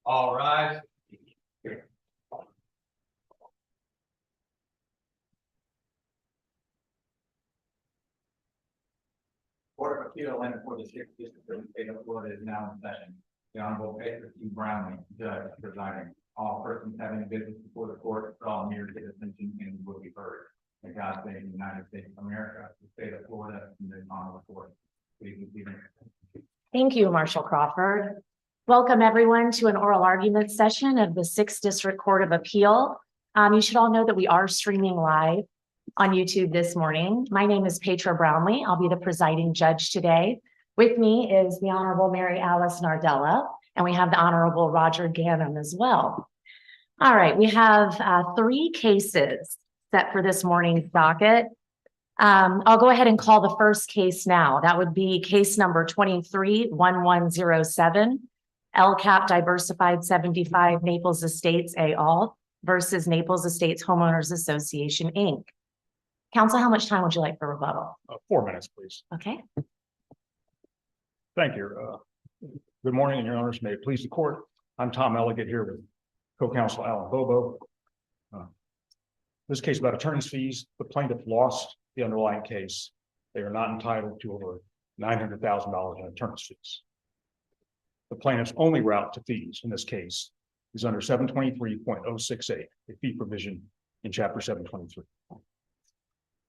All rise. Court of Appeal and for the 6th District of the State of Florida is now in session. The Honorable Patrick E. Brownlee, Judge, presiding. All persons having business before the court draw near to the attention and will be heard. May God save the United States of America, the state of Florida, and the Honorable Court. Please be seated. Thank you, Marshall Crawford. Welcome everyone to an oral argument session of the 6th District Court of Appeal. You should all know that we are streaming live on YouTube this morning. My name is Petra Brownlee. I'll be the presiding judge today. With me is the Honorable Mary Alice Nardella, and we have the Honorable Roger Ganem as well. All right, we have 3 cases set for this morning's docket. I'll go ahead and call the first case now. That would be case number 23-1107, LCAP Diversified 75 Naples Estates et al. Versus Naples Estates Homeowners Association, Inc. Counsel, how much time would you like for rebuttal? 4 minutes, please. Okay. Thank you. Good morning, and your honors. May it please the court. I'm Tom Elliott here with co-counsel Alan Bobo. This case about attorney's fees. The plaintiff lost the underlying case. They are not entitled to over $900,000 in attorney's fees. The plaintiff's only route to fees in this case is under 723.068, a fee provision in Chapter 723.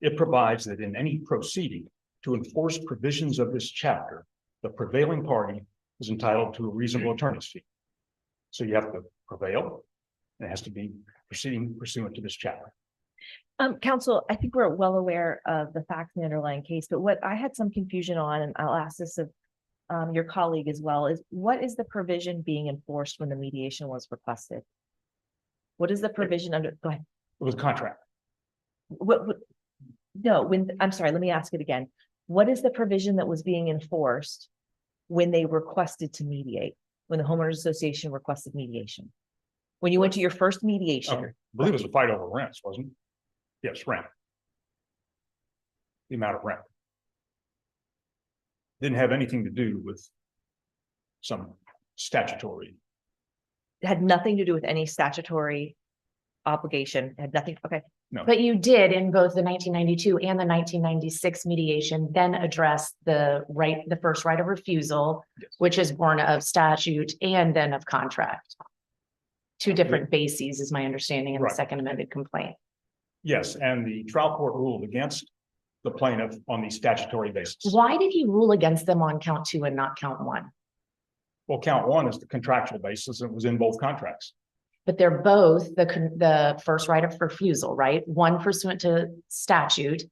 It provides that in any proceeding to enforce provisions of this chapter, the prevailing party is entitled to a reasonable attorney's fee. So you have to prevail, and it has to be proceeding pursuant to this chapter. Counsel, I think we're well aware of the facts in the underlying case, but what I had some confusion on, and I'll ask this of your colleague as well, is what is the provision being enforced when the mediation was requested? What is the provision under? Go ahead. It was a contract. No, I'm sorry, let me ask it again. What is the provision that was being enforced when they requested to mediate, when the homeowners association requested mediation? When you went to your first mediation? Okay. I believe it was a fight over rents, wasn't it? Yes, rent. The amount of rent. Didn't have anything to do with some statutory. It had nothing to do with any statutory obligation. It had nothing. Okay. No. But you did in both the 1992 and the 1996 mediation then address the first right of refusal, Yes. which is born of statute and then of contract. 2 different bases is my understanding in the Right. second amended complaint. Yes, and the trial court ruled against the plaintiff on the statutory basis. Why did he rule against them on count 2 and not count 1? Well, count 1 is the contractual basis. It was in both contracts. But they're both the first right of refusal, right? 1 pursuant to statute,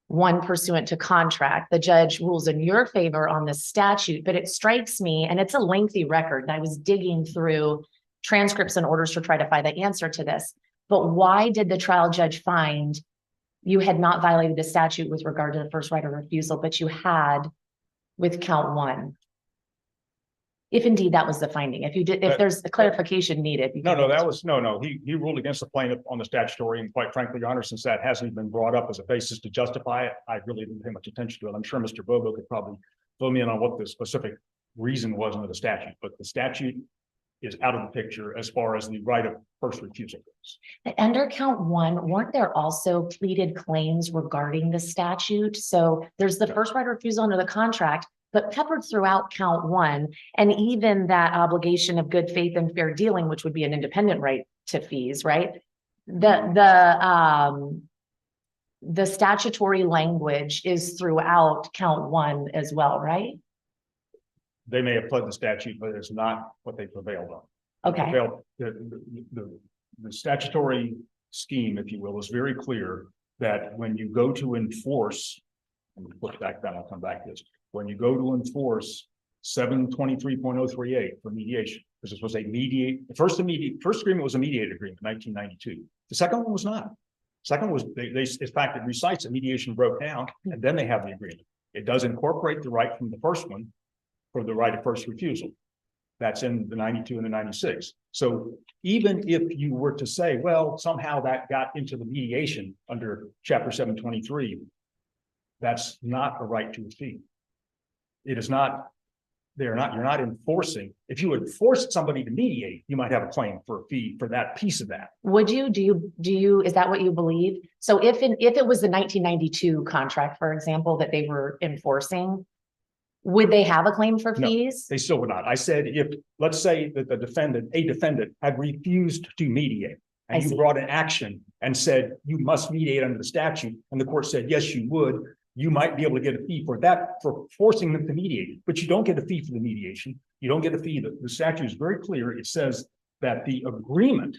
1 pursuant to contract. The judge rules in your favor on the statute, but it strikes me, and it's a lengthy record, and I was digging through transcripts and orders to try to find the answer to this. But why did the trial judge find you had not violated the statute with regard to the first right of refusal, but you had with count 1? If indeed that was the finding, if there's a clarification needed. No, he ruled against the plaintiff on the statutory, and quite frankly, Your Honor, since that hasn't been brought up as a basis to justify it, I really didn't pay much attention to it. I'm sure Mr. Bobo could probably fill me in on what the specific reason was under the statute, but the statute is out of the picture as far as the right of first refusal goes. Under count 1, weren't there also pleaded claims regarding the statute? So there's the first right of refusal under the contract, but peppered throughout count 1, and even that obligation of good faith and fair dealing, which would be an independent right to fees, right? The statutory language is throughout count 1 as well, right? They may have pled the statute, but it's not what they prevailed on. Okay. The statutory scheme, if you will, is very clear that when you go to enforce, and look back then, I'll come back to this. When you go to enforce 723.038 for mediation, because this was a the first agreement was a mediated agreement in 1992. The second one was not. Second was in fact, it recites a mediation broke down, and then they have the agreement. It does incorporate the right from the first one for the right of first refusal. That's in the 92 and the 96. So even if you were to say, well, somehow that got into the mediation under Chapter 723, that's not a right to a fee. It is not You're not enforcing. If you had forced somebody to mediate, you might have a claim for a fee for that piece of that. Would you, do you, is that what you believe? So if it was the 1992 contract, for example, that they were enforcing, would they have a claim for No. fees? They still would not. I said, if, let's say that a defendant had refused to mediate, I and you see. brought an action and said, you must mediate under the statute, and the court said, yes, you would, you might be able to get a fee for that, for forcing them to mediate, but you don't get a fee for the mediation. You don't get a fee. The statute is very clear. It says that the agreement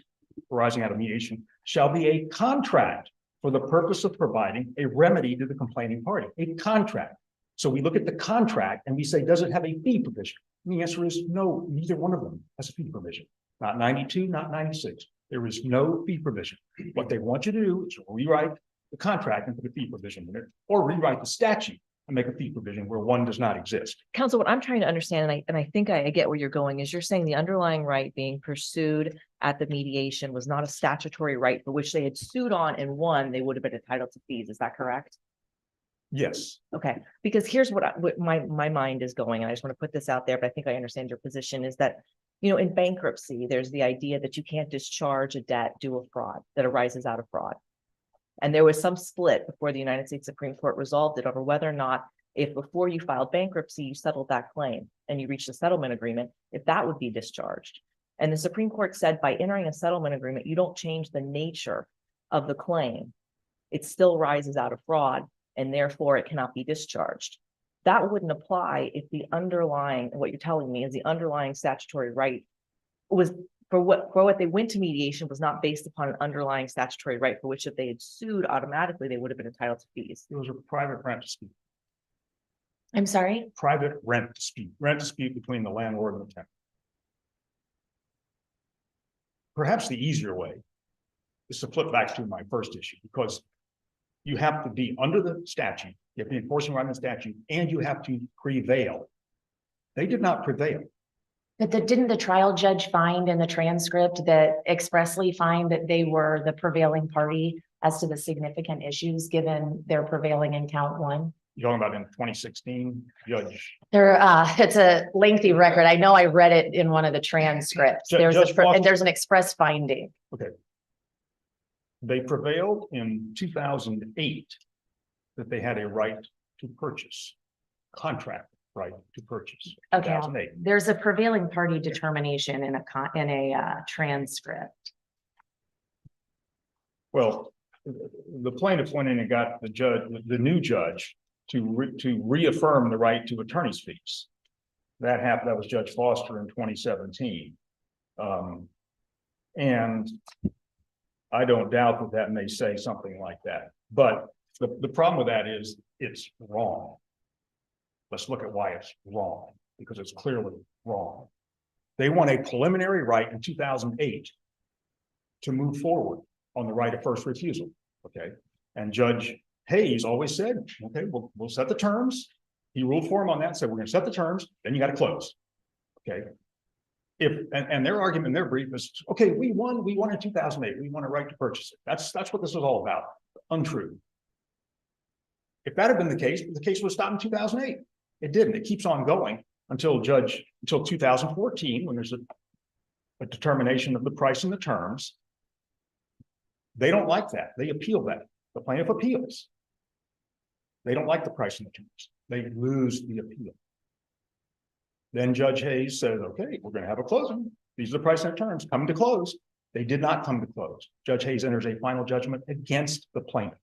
arising out of mediation shall be a contract for the purpose of providing a remedy to the complaining party, a contract. So we look at the contract and we say, does it have a fee provision? And the answer is no, neither one of them has a fee provision. Not 92, not 96. There is no fee provision. What they want you to do is rewrite the contract and put a fee provision in it, or rewrite the statute and make a fee provision where one does not exist. Counsel, what I'm trying to understand, and I think I get where you're going, is you're saying the underlying right being pursued at the mediation was not a statutory right for which they had sued on and won, they would have been entitled to fees. Is that correct? Yes. Okay, because here's what my mind is going, and I just want to put this out there, but I think I understand your position is that, you know, in bankruptcy, there's the idea that you can't discharge a debt due to fraud that arises out of fraud. And there was some split before the United States Supreme Court resolved it over whether or not, if before you filed bankruptcy, you settled that claim and you reached a settlement agreement, if that would be discharged. And the Supreme Court said by entering a settlement agreement, you don't change the nature of the claim. It still rises out of fraud, and therefore it cannot be discharged. That wouldn't apply if the underlying, what you're telling me is the underlying statutory right was for what they went to mediation was not based upon an underlying statutory right for which if they had sued automatically, they would have been entitled to fees. It was a private rent dispute. I'm sorry? Private rent dispute between the landlord and the tenant. Perhaps the easier way is to flip back to my first issue, because you have to be under the statute, you have to be enforcing right in the statute, and you have to prevail. They did not prevail. But didn't the trial judge find in the transcript that expressly find that they were the prevailing party as to the significant issues given their prevailing in count one? You're talking about in 2016, Judge. It's a lengthy record. I know I read it in one of the transcripts. And there's an express finding. Okay. They prevailed in 2008 that they had a right to purchase, contract right to purchase. Okay, 2008. there's a prevailing party determination in a transcript. Well, the plaintiff went in and got the new judge to reaffirm the right to attorney's fees. That happened. That was Judge Foster in 2017. And I don't doubt that may say something like that. But the problem with that is it's wrong. Let's look at why it's wrong, because it's clearly wrong. They won a preliminary right in 2008 to move forward on the right of first refusal. Okay. And Judge Hayes always said, okay, we'll set the terms. He ruled for him on that, said we're going to set the terms, then you got to close. Okay. And their argument in their brief is, okay, we won in 2008. We won a right to purchase it. That's what this was all about. Untrue. If that had been the case was stopped in 2008. It didn't. It keeps on going until 2014, when there's a determination of the price and the terms. They don't like that. They appeal that. The plaintiff appeals. They don't like the price and the terms. They lose the appeal. Then Judge Hayes says, okay, we're going to have a closing. These are the price and the terms. Come to close. They did not come to close. Judge Hayes enters a final judgment against the plaintiff.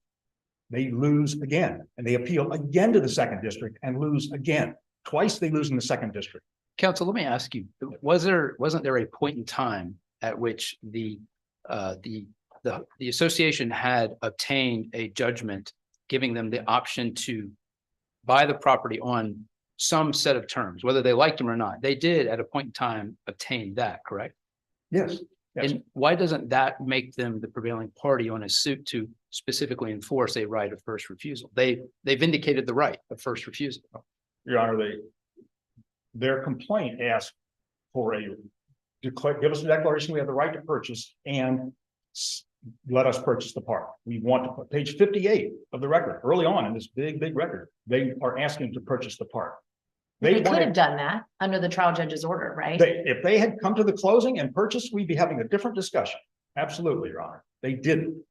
They lose again, and they appeal again to the second district and lose again. Twice they lose in the second district. Counsel, let me ask you, wasn't there a point in time at which the association had obtained a judgment giving them the option to buy the property on some set of terms, whether they liked them or not? They did at a point in time obtain that, correct? Yes. Yes. And why doesn't that make them the prevailing party on a suit to specifically enforce a right of first refusal? They vindicated the right of first refusal. Your Honor, their complaint asked for give us a declaration we have the right to purchase and let us purchase the park. We want to put page 58 of the record early on in this big record. They are asking to purchase the park. They could wanted- have done that under the trial judge's order, right? if they had come to the closing and purchased, we'd be having a different discussion. Absolutely, Your Honor. They didn't.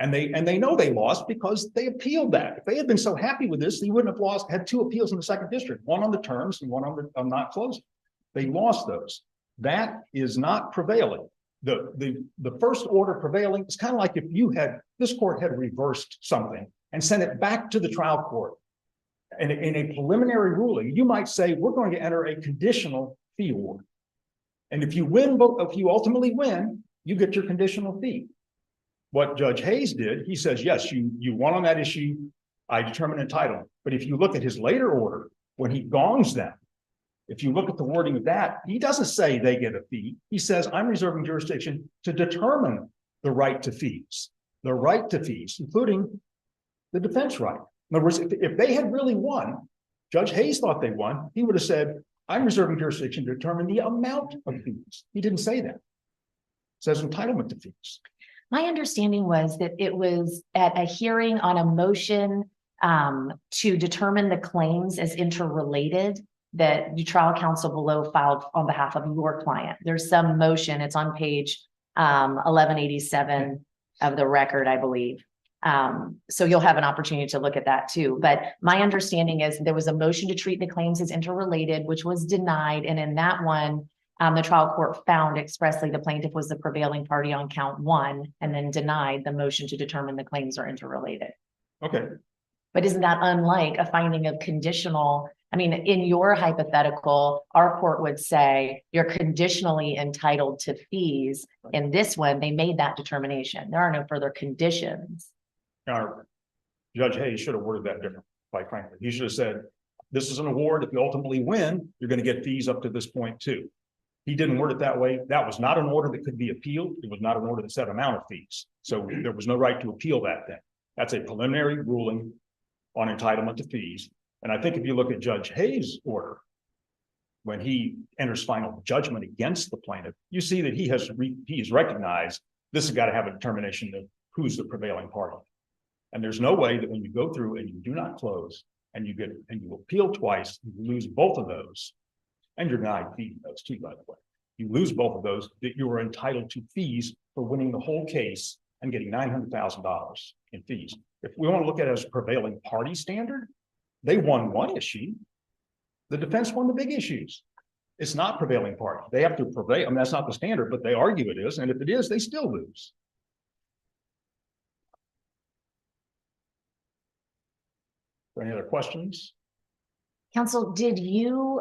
And they know they lost because they appealed that. If they had been so happy with this, they wouldn't have had two appeals in the second district, one on the terms and one on not closing. They lost those. That is not prevailing. The first order prevailing is kind of like if this court had reversed something and sent it back to the trial court. And in a preliminary ruling, you might say, we're going to enter a conditional fee award. And if you ultimately win, you get your conditional fee. What Judge Hayes did, he says, yes, you won on that issue. I determine entitlement. But if you look at his later order, when he gongs them, if you look at the wording of that, he doesn't say they get a fee. He says, I'm reserving jurisdiction to determine the right to fees, including the defense right. In other words, if they had really won, Judge Hayes thought they won, he would have said, I'm reserving jurisdiction to determine the amount of fees. He didn't say that. It says entitlement to fees. My understanding was that it was at a hearing on a motion to determine the claims as interrelated that the trial counsel below filed on behalf of your client. There's some motion, it's on page 1187 of the record, I believe. So you'll have an opportunity to look at that too. But my understanding is there was a motion to treat the claims as interrelated, which was denied. And in that one, the trial court found expressly the plaintiff was the prevailing party on count one and then denied the motion to determine the claims are interrelated. Okay. But isn't that unlike a finding of conditional? I mean, in your hypothetical, our court would say you're conditionally entitled to fees. In this one, they made that determination. There are no further conditions. Now, Judge Hayes should have worded that different, quite frankly. He should have said, this is an award. If you ultimately win, you're going to get fees up to this point too. He didn't word it that way. That was not an order that could be appealed. It was not an order that set amount of fees. So there was no right to appeal that thing. That's a preliminary ruling on entitlement to fees. And I think if you look at Judge Hayes' order, when he enters final judgment against the plaintiff, you see that he has recognized this has got to have a determination of who's the prevailing party. And there's no way that when you go through and you do not close and you appeal twice, you lose both of those, and you're denied fees those too, by the way. You lose both of those, that you are entitled to fees for winning the whole case and getting $900,000 in fees. If we want to look at it as a prevailing party standard, they won one issue. The defense won the big issues. It's not prevailing party. They have to prevail. I mean, that's not the standard, but they argue it is. And if it is, they still lose. Any other questions? Counsel, did you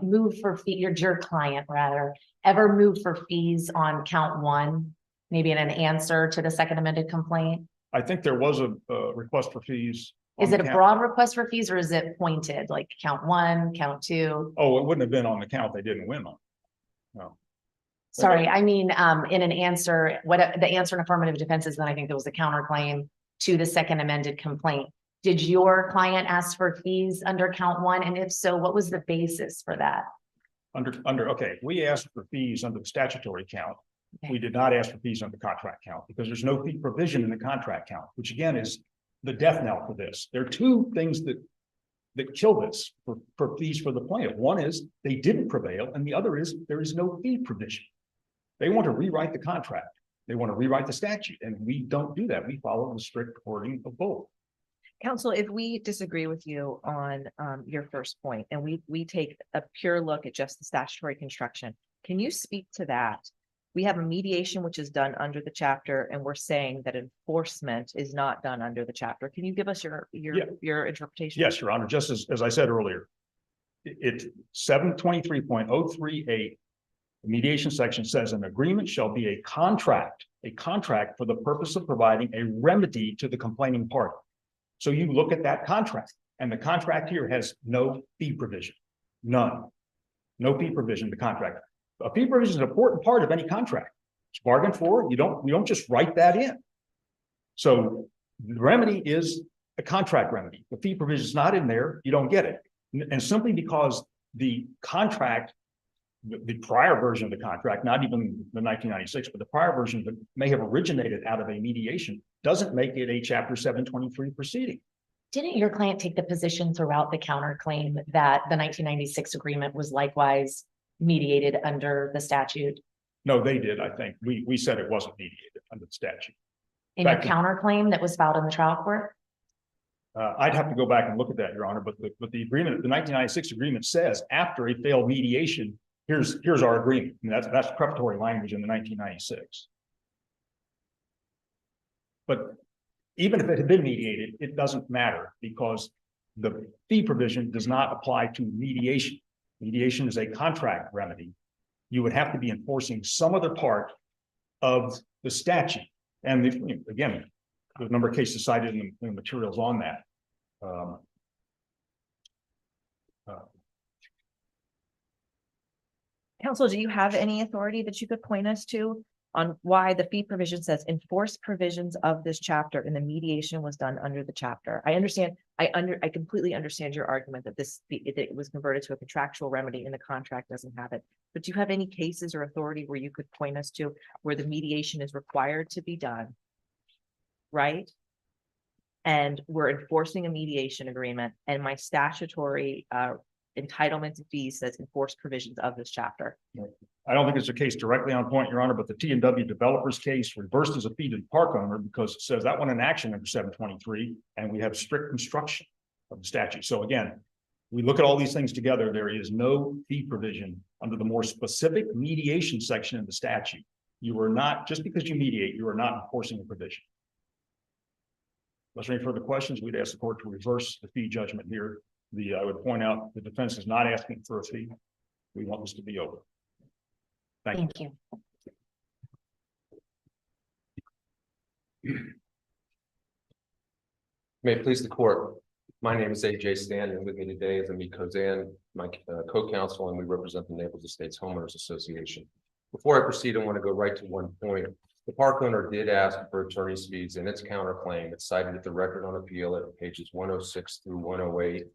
move for fee, your client rather, ever move for fees on count one, maybe in an answer to the second amended complaint? I think there was a request for fees. Is it a broad request for fees or is it pointed, like count one, count two? Oh, it wouldn't have been on the count they didn't win on. No. Sorry, I mean, in an answer, the answer in affirmative defenses, then I think there was a counterclaim to the second amended complaint. Did your client ask for fees under count one? And if so, what was the basis for that? Okay, we asked for fees under the statutory count. Okay. We did not ask for fees under contract count because there's no fee provision in the contract count, which again is the death knell for this. There are two things that kill this for fees for the plaintiff. One is they didn't prevail, and the other is there is no fee provision. They want to rewrite the contract. They want to rewrite the statute, and we don't do that. We follow the strict wording of both. Counsel, if we disagree with you on your first point and we take a pure look at just the statutory construction, can you speak to that? We have a mediation which is done under the chapter, and we're saying that enforcement is not done under the chapter. Can you give us your interpretation? Yes, Your Honor. Just as I said earlier, it 723.038, the mediation section says an agreement shall be a contract for the purpose of providing a remedy to the complaining party. So you look at that contract, and the contract here has no fee provision, none, no fee provision in the contract. A fee provision is an important part of any contract. It's bargained for. You don't just write that in. So the remedy is a contract remedy. The fee provision is not in there. You don't get it. And simply because the contract, the prior version of the contract, not even the 1996, but the prior version that may have originated out of a mediation, doesn't make it a Chapter 723 proceeding. Didn't your client take the position throughout the counterclaim that the 1996 agreement was likewise mediated under the statute? No, they did, I think. We said it wasn't mediated under the statute. In your Back- counterclaim that was filed in the trial court? I'd have to go back and look at that, Your Honor, but the agreement, the 1996 agreement says after a failed mediation, here's our agreement. And that's preparatory language in the 1996. But even if it had been mediated, it doesn't matter because the fee provision does not apply to mediation. Mediation is a contract remedy. You would have to be enforcing some other part of the statute. And again, there's a number of cases cited in the materials on that. Counsel, do you have any authority that you could point us to on why the fee provision says enforce provisions of this chapter and the mediation was done under the chapter? I understand, I completely understand your argument that it was converted to a contractual remedy and the contract doesn't have it. But do you have any cases or authority where you could point us to where the mediation is required to be done? Right? And we're enforcing a mediation agreement and my statutory entitlement to fees says enforce provisions of this chapter. I don't think it's a case directly on point, Your Honor, but the T&W developers case reversed as a fee to the park owner because it says that went in action under 723 and we have strict construction of the statute. So again, we look at all these things together. There is no fee provision under the more specific mediation section of the statute. You are not, just because you mediate, you are not enforcing a provision. Unless there are any further questions, we'd ask the court to reverse the fee judgment here. I would point out the defense is not asking for a fee. We want this to be over. Thank you. May it please the court. My name is AJ Stan, and with me today is Amit Kozan, my co-counsel, and we represent the Naples Estates Homeowners Association. Before I proceed, I want to go right to one point. The park owner did ask for attorney's fees in its counterclaim. It's cited at the record on appeal at pages 106 through 108.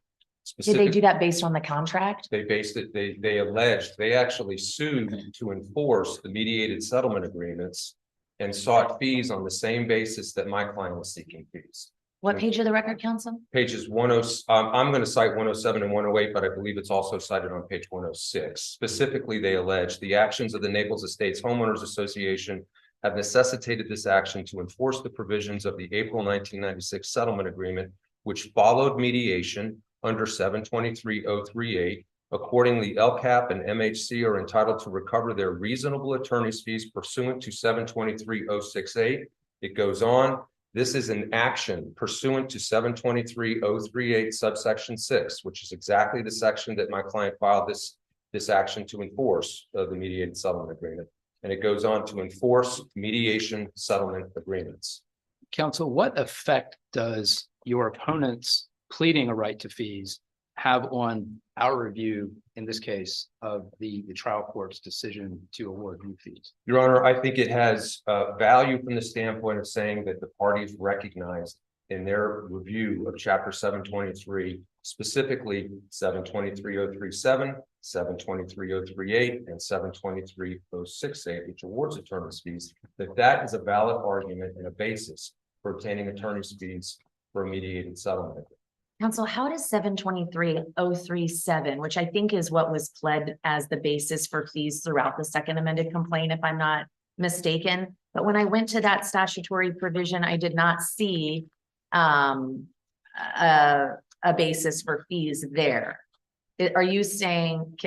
Did they do that based on the contract? They based it, they alleged, they actually sued to enforce the mediated settlement agreements and sought fees on the same basis that my client was seeking fees. What page of the record, counsel? Pages I'm going to cite 107 and 108, but I believe it's also cited on page 106. Specifically, they allege the actions of the Naples Estates Homeowners Association have necessitated this action to enforce the provisions of the April 1996 settlement agreement, which followed mediation under 723-038. Accordingly, LCAP and MHC are entitled to recover their reasonable attorney's fees pursuant to 723-068. It goes on. This is an action pursuant to 723-038 subsection 6, which is exactly the section that my client filed this action to enforce the mediated settlement agreement. And it goes on to enforce mediation settlement agreements. Counsel, what effect does your opponent's pleading a right to fees have on our review, in this case, of the trial court's decision to award new fees? Your Honor, I think it has value from the standpoint of saying that the parties recognized in their review of Chapter 723, specifically 723-037, 723-038, and 723-068, which awards attorney's fees, that is a valid argument and a basis for obtaining attorney's fees for a mediated settlement. Counsel, how does 723-037, which I think is what was pled as the basis for fees throughout the second amended complaint, if I'm not mistaken, but when I went to that statutory provision, I did not see a basis for fees there. Are you saying,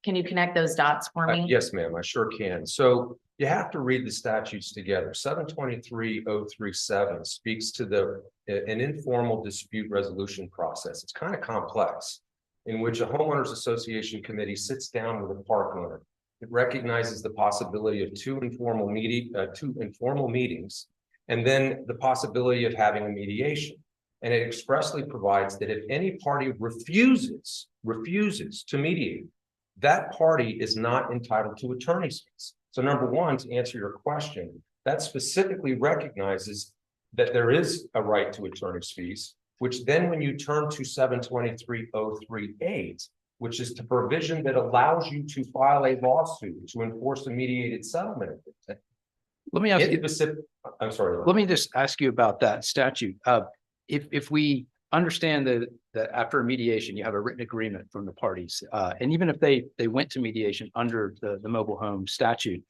can you connect those dots for me? Yes, ma'am, I sure can. So you have to read the statutes together. 723-037 speaks to an informal dispute resolution process. It's kind of complex, in which a homeowners association committee sits down with a park owner. It recognizes the possibility of two informal meetings, and then the possibility of having a mediation. And it expressly provides that if any party refuses to mediate, that party is not entitled to attorney's fees. So number one, to answer your question, that specifically recognizes that there is a right to attorney's fees, which then when you turn to 723-038, which is the provision that allows you to file a lawsuit to enforce a mediated settlement. Let me ask you, I'm sorry. let me just ask you about that statute. If we understand that after a mediation, you have a written agreement from the parties. And even if they went to mediation under the mobile home statute,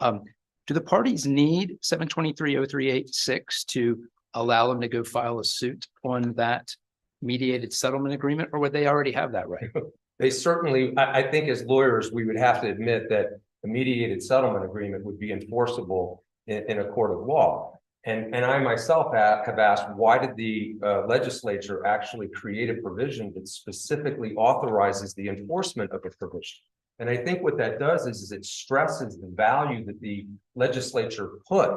do the parties need 723-0386 to allow them to go file a suit on that mediated settlement agreement, or would they already have that right? They certainly, I think as lawyers, we would have to admit that a mediated settlement agreement would be enforceable in a court of law. And I myself have asked, why did the legislature actually create a provision that specifically authorizes the enforcement of a provision? And I think what that does is it stresses the value that the legislature put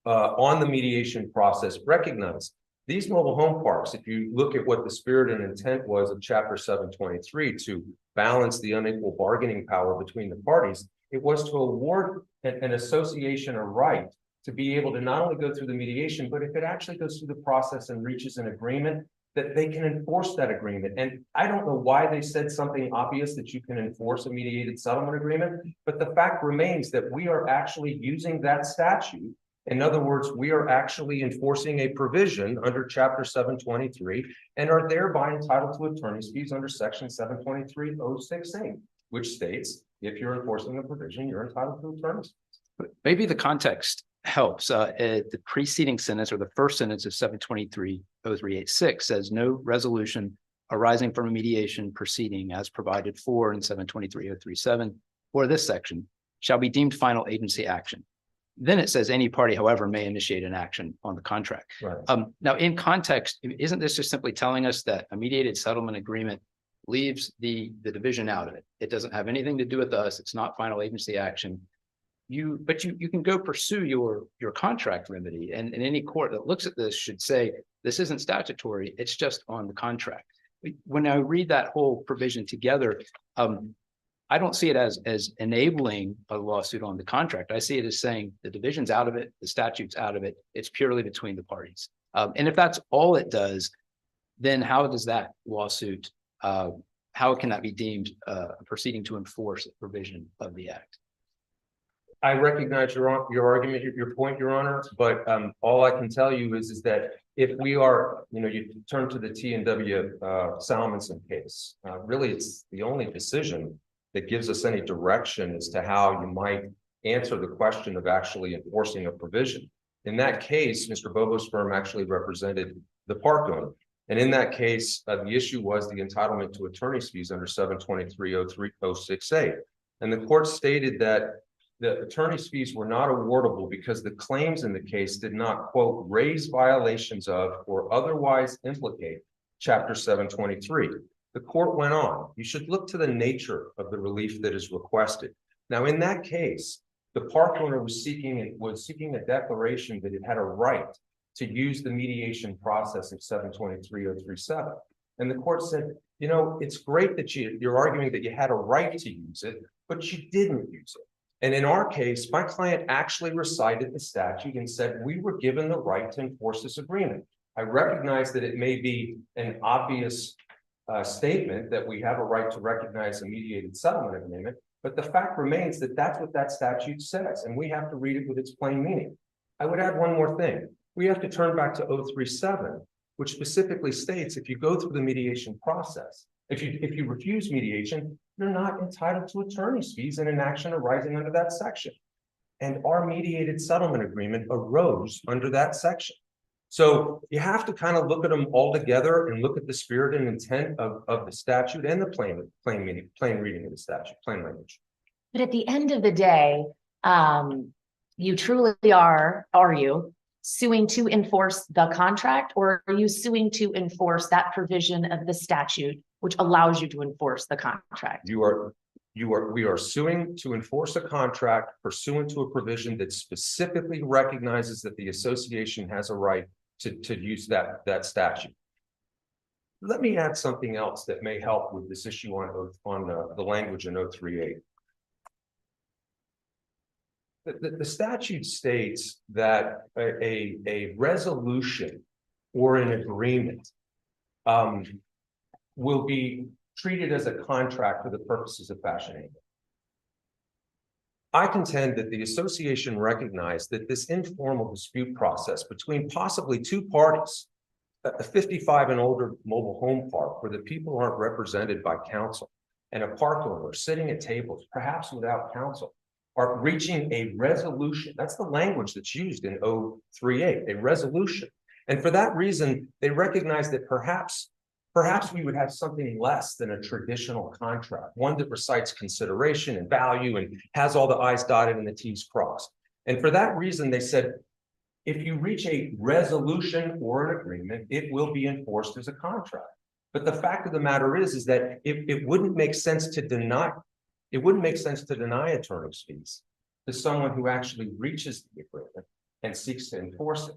on the mediation process. Recognize these mobile home parks, if you look at what the spirit and intent was of Chapter 723 to balance the unequal bargaining power between the parties, it was to award an association a right to be able to not only go through the mediation, but if it actually goes through the process and reaches an agreement, that they can enforce that agreement. And I don't know why they said something obvious that you can enforce a mediated settlement agreement, but the fact remains that we are actually using that statute. In other words, we are actually enforcing a provision under Chapter 723 and are thereby entitled to attorney's fees under Section 723-068, which states if you're enforcing a provision, you're entitled to attorney's fees. Maybe the context helps. The preceding sentence or the first sentence of 723-0386 says no resolution arising from a mediation proceeding as provided for in 723-037 or this section shall be deemed final agency action. Then it says any party, however, may initiate an action on the contract. Right. Now, in context, isn't this just simply telling us that a mediated settlement agreement leaves the division out of it? It doesn't have anything to do with us. It's not final agency action. But you can go pursue your contract remedy, and any court that looks at this should say this isn't statutory, it's just on the contract. When I read that whole provision together, I don't see it as enabling a lawsuit on the contract. I see it as saying the division's out of it, the statute's out of it, it's purely between the parties. And if that's all it does, then how does that lawsuit, how can that be deemed proceeding to enforce a provision of the act? I recognize your argument, your point, Your Honor, but all I can tell you is that if we are, you turn to the T&W Salmonson case, really it's the only decision that gives us any direction as to how you might answer the question of actually enforcing a provision. In that case, Mr. Bobo's firm actually represented the park owner. And in that case, the issue was the entitlement to attorney's fees under 723-038. And the court stated that the attorney's fees were not awardable because the claims in the case did not, quote, raise violations of or otherwise implicate Chapter 723. The court went on. You should look to the nature of the relief that is requested. Now, in that case, the park owner was seeking a declaration that it had a right to use the mediation process of 723-037. And the court said, it's great that you're arguing that you had a right to use it, but you didn't use it. And in our case, my client actually recited the statute and said, we were given the right to enforce this agreement. I recognize that it may be an obvious statement that we have a right to recognize a mediated settlement agreement, but the fact remains that that's what that statute says, and we have to read it with its plain meaning. I would add one more thing. We have to turn back to 037, which specifically states if you go through the mediation process, if you refuse mediation, you're not entitled to attorney's fees in an action arising under that section. And our mediated settlement agreement arose under that section. So you have to kind of look at them all together and look at the spirit and intent of the statute and the plain reading of the statute, plain language. But at the end of the day, you truly are you suing to enforce the contract, or are you suing to enforce that provision of the statute which allows you to enforce the contract? We are suing to enforce a contract pursuant to a provision that specifically recognizes that the association has a right to use that statute. Let me add something else that may help with this issue on the language in 038. The statute states that a resolution or an agreement will be treated as a contract for the purposes of fashioning. I contend that the association recognized that this informal dispute process between possibly two parties a 55 and older mobile home park where the people aren't represented by counsel and a park owner sitting at tables, perhaps without counsel, are reaching a resolution. That's the language that's used in 038, a resolution. And for that reason, they recognize that perhaps we would have something less than a traditional contract, one that recites consideration and value and has all the I's dotted and the T's crossed. And for that reason, they said, if you reach a resolution or an agreement, it will be enforced as a contract. But the fact of the matter is that it wouldn't make sense to deny attorney's fees to someone who actually reaches the agreement and seeks to enforce it.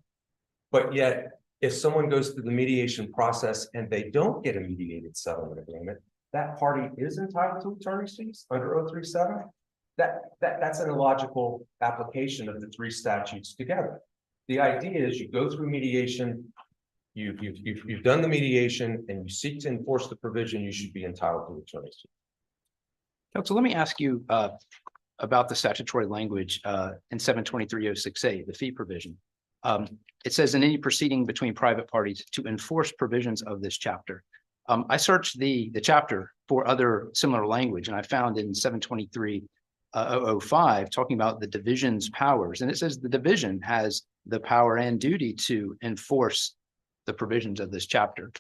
But yet, if someone goes through the mediation process and they don't get a mediated settlement agreement, that party is entitled to attorney's fees under 037. That's an illogical application of the three statutes together. The idea is you go through mediation, you've done the mediation and you seek to enforce the provision, you should be entitled to attorney's fees. Counsel, let me ask you about the statutory language in 72306A, the fee provision. It says in any proceeding between private parties to enforce provisions of this chapter. I searched the chapter for other similar language, and I found in 723-005 talking about the division's powers, and it says the division has the power and duty to enforce the provisions of this chapter.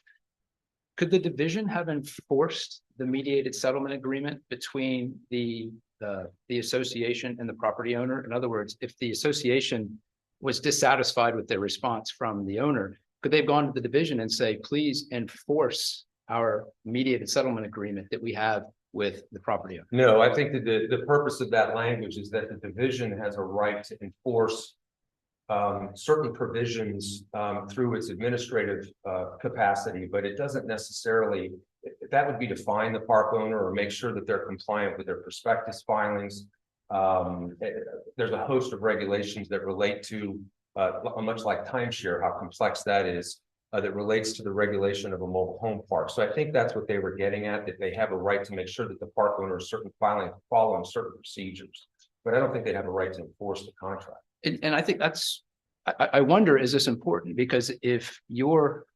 Could the division have enforced the mediated settlement agreement between the association and the property owner? In other words, if the association was dissatisfied with their response from the owner, could they have gone to the division and say, please enforce our mediated settlement agreement that we have with the property owner? No, I think that the purpose of that language is that the division has a right to enforce certain provisions through its administrative capacity, but it doesn't necessarily, that would be to fine the park owner or make sure that they're compliant with their prospectus filings. There's a host of regulations that relate to, much like timeshare, how complex that is, that relates to the regulation of a mobile home park. So I think that's what they were getting at, that they have a right to make sure that the park owner is following certain procedures. But I don't think they have a right to enforce the contract. And I think I wonder, is this important? Because if you're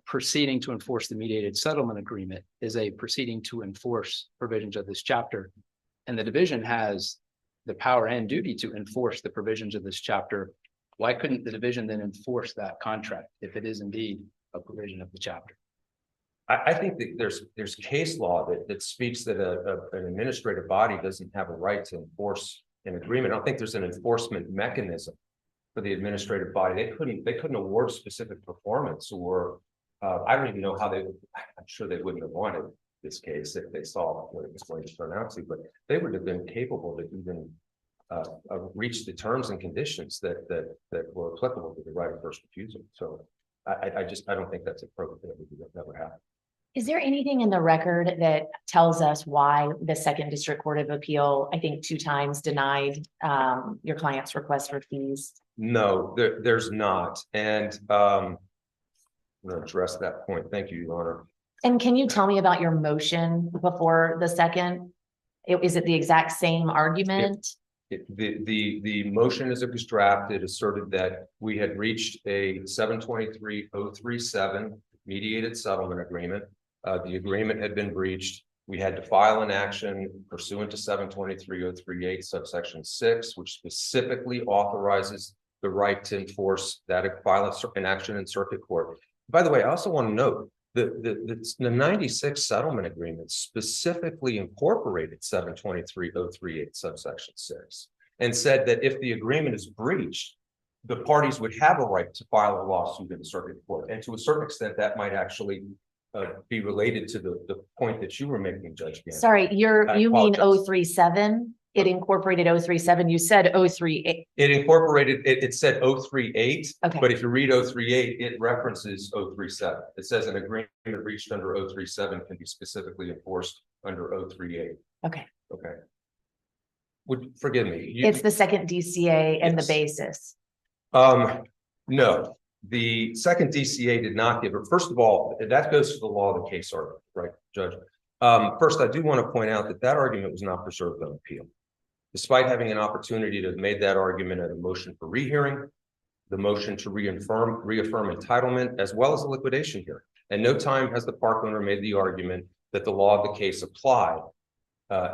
proceeding to enforce the mediated settlement agreement is a proceeding to enforce provisions of this chapter, and the division has the power and duty to enforce the provisions of this chapter, why couldn't the division then enforce that contract if it is indeed a provision of the chapter? I think that there's case law that speaks that an administrative body doesn't have a right to enforce an agreement. I don't think there's an enforcement mechanism for the administrative body. They couldn't award specific performance, or I don't even know how I'm sure they wouldn't have wanted this case if they saw what it was going to turn out to, but they would have been capable to even reach the terms and conditions that were applicable to the right of first refusal. So I don't think that's appropriate. That would never happen. Is there anything in the record that tells us why the Second District Court of Appeal, I think 2 times, denied your client's request for fees? No, there's not. And I'm going to address that point. Thank you, Your Honor. And can you tell me about your motion before the second? Is it the exact same argument? The motion as it was drafted asserted that we had reached a 723-037 mediated settlement agreement. The agreement had been breached. We had to file an action pursuant to 723-038 subsection 6, which specifically authorizes the right to enforce that, file an action in circuit court. By the way, I also want to note the 96 settlement agreement specifically incorporated 723-038 subsection 6 and said that if the agreement is breached, the parties would have a right to file a lawsuit in the circuit court. And to a certain extent, that might actually be related to the point that you were making, Judge Gannon. Sorry, you mean 037? It incorporated 037. You said 038. It incorporated, it said 038, Okay. but if you read 038, it references 037. It says an agreement reached under 037 can be specifically enforced under 038. Okay. Okay. Forgive me. It's the second DCA and the basis. No, the second DCA did not give it. First of all, that goes to the law of the case argument, right, Judge? First, I do want to point out that argument was not preserved on appeal. Despite having an opportunity to have made that argument at a motion for rehearing, the motion to reaffirm entitlement, as well as the liquidation hearing. And no time has the park owner made the argument that the law of the case applied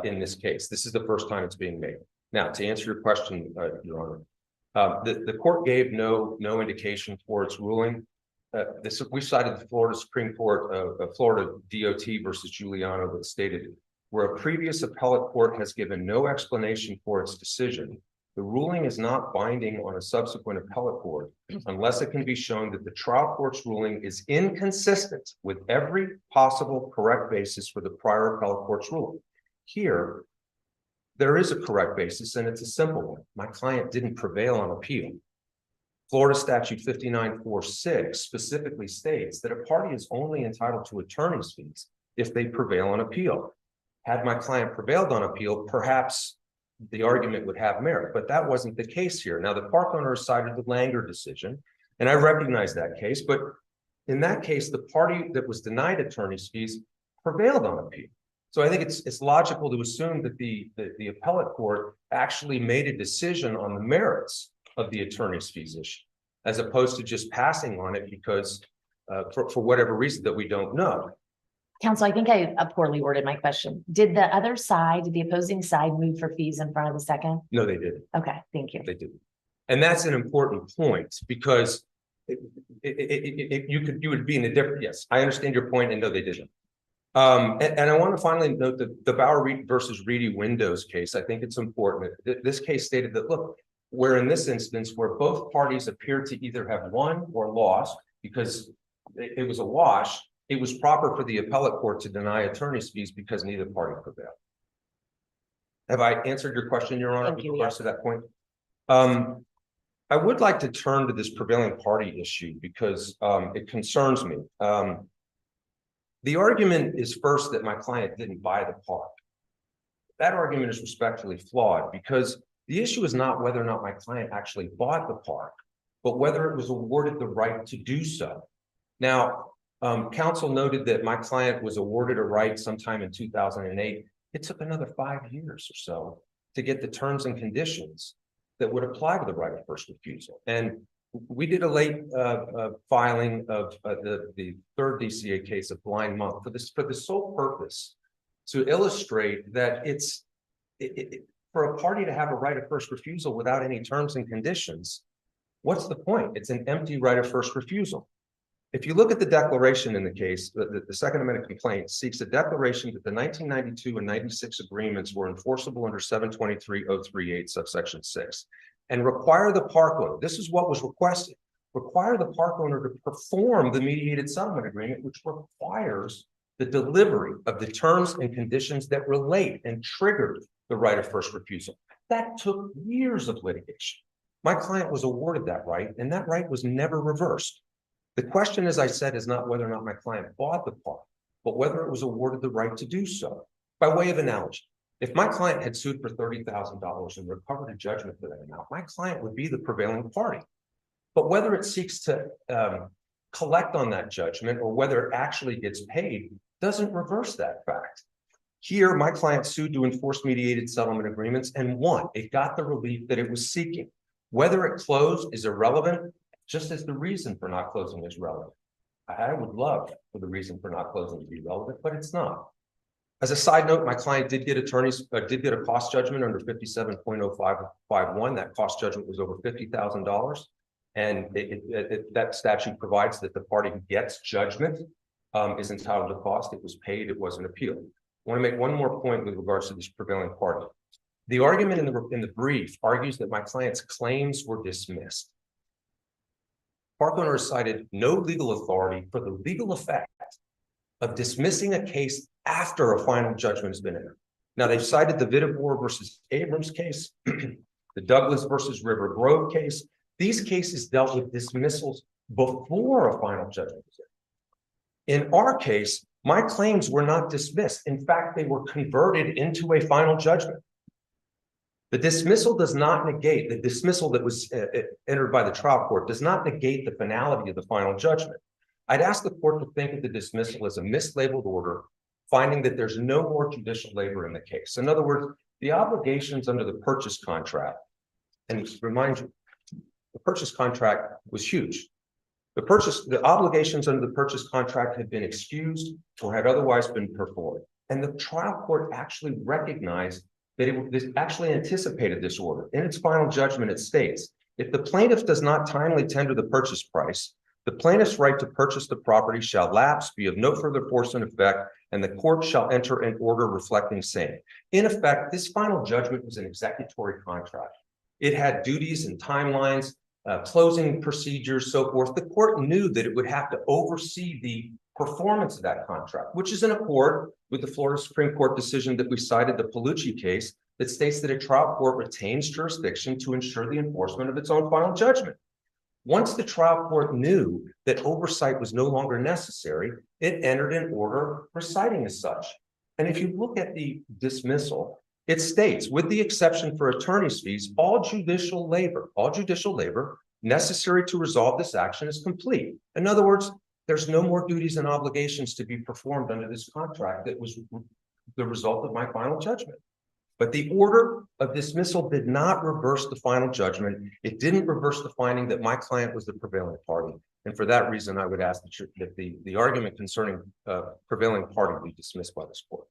in this case. This is the first time it's being made. Now, to answer your question, Your Honor, the court gave no indication for its ruling. We cited the Florida Supreme Court, Florida DOT versus Giuliano that stated, where a previous appellate court has given no explanation for its decision, the ruling is not binding on a subsequent appellate court unless it can be shown that the trial court's ruling is inconsistent with every possible correct basis for the prior appellate court's ruling. Here, there is a correct basis, and it's a simple one. My client didn't prevail on appeal. Florida Statute 5946 specifically states that a party is only entitled to attorney's fees if they prevail on appeal. Had my client prevailed on appeal, perhaps the argument would have merit, but that wasn't the case here. Now, the park owner cited the Langer decision, and I recognize that case, but in that case, the party that was denied attorney's fees prevailed on appeal. So I think it's logical to assume that the appellate court actually made a decision on the merits of the attorney's fees issue, as opposed to just passing on it because for whatever reason that we don't know. Counsel, I think I poorly worded my question. Did the other side, did the opposing side move for fees in front of the second? No, they didn't. Okay, thank you. They didn't. And that's an important point because you would be in a different, yes, I understand your point, and no, they didn't. And I want to finally note that the Bauer versus Reedy Windows case, I think it's important. This case stated that, look, where in this instance, where both parties appear to either have won or lost because it was a wash, it was proper for the appellate court to deny attorney's fees because neither party prevailed. Have I answered your question, Your Honor, with regards to that point? I would like to turn to this prevailing party issue because it concerns me. The argument is first that my client didn't buy the park. That argument is respectfully flawed because the issue is not whether or not my client actually bought the park, but whether it was awarded the right to do so. Now, counsel noted that my client was awarded a right sometime in 2008. It took another 5 years or so to get the terms and conditions that would apply to the right of first refusal. And we did a late filing of the third DCA case of Blind Monk for the sole purpose to illustrate that for a party to have a right of first refusal without any terms and conditions, what's the point? It's an empty right of first refusal. If you look at the declaration in the case, the Second Amendment complaint seeks a declaration that the 1992 and 96 agreements were enforceable under 723.038 subsection 6 and require the park owner, this is what was requested, require the park owner to perform the mediated settlement agreement, which requires the delivery of the terms and conditions that relate and triggered the right of first refusal. That took years of litigation. My client was awarded that right, and that right was never reversed. The question, as I said, is not whether or not my client bought the park, but whether it was awarded the right to do so. By way of analogy, if my client had sued for $30,000 and recovered a judgment for that amount, my client would be the prevailing party. But whether it seeks to collect on that judgment or whether it actually gets paid doesn't reverse that fact. Here, my client sued to enforce mediated settlement agreements and won. It got the relief that it was seeking. Whether it closed is irrelevant, just as the reason for not closing is relevant. I would love for the reason for not closing to be relevant, but it's not. As a side note, my client did get a cost judgment under 57.0551. That cost judgment was over $50,000. And that statute provides that the party who gets judgment is entitled to cost. It was paid, it wasn't appealed. I want to make one more point with regards to this prevailing party. The argument in the brief argues that my client's claims were dismissed. Park owner cited no legal authority for the legal effect of dismissing a case after a final judgment has been entered. Now, they've cited the Vitibor versus Abrams case, the Douglas versus River Grove case. These cases dealt with dismissals before a final judgment was entered. In our case, my claims were not dismissed. In fact, they were converted into a final judgment. The dismissal does not negate, the dismissal that was entered by the trial court does not negate the finality of the final judgment. I'd ask the court to think of the dismissal as a mislabeled order, finding that there's no more judicial labor in the case. In other words, the obligations under the purchase contract, and remind you, The purchase contract was huge. The obligations under the purchase contract had been excused or had otherwise been performed. And the trial court actually recognized that this actually anticipated this order. In its final judgment, it states, if the plaintiff does not timely tender the purchase price, the plaintiff's right to purchase the property shall lapse, be of no further force and effect, and the court shall enter an order reflecting same. In effect, this final judgment was an executory contract. It had duties and timelines, closing procedures, so forth. The court knew that it would have to oversee the performance of that contract, which is in accord with the Florida Supreme Court decision that we cited, the Palucci case, that states that a trial court retains jurisdiction to ensure the enforcement of its own final judgment. Once the trial court knew that oversight was no longer necessary, it entered an order reciting as such. And if you look at the dismissal, it states, with the exception for attorney's fees, all judicial labor necessary to resolve this action is complete. In other words, there's no more duties and obligations to be performed under this contract that was the result of my final judgment. But the order of dismissal did not reverse the final judgment. It didn't reverse the finding that my client was the prevailing party. And for that reason, I would ask that the argument concerning prevailing party be dismissed by this court.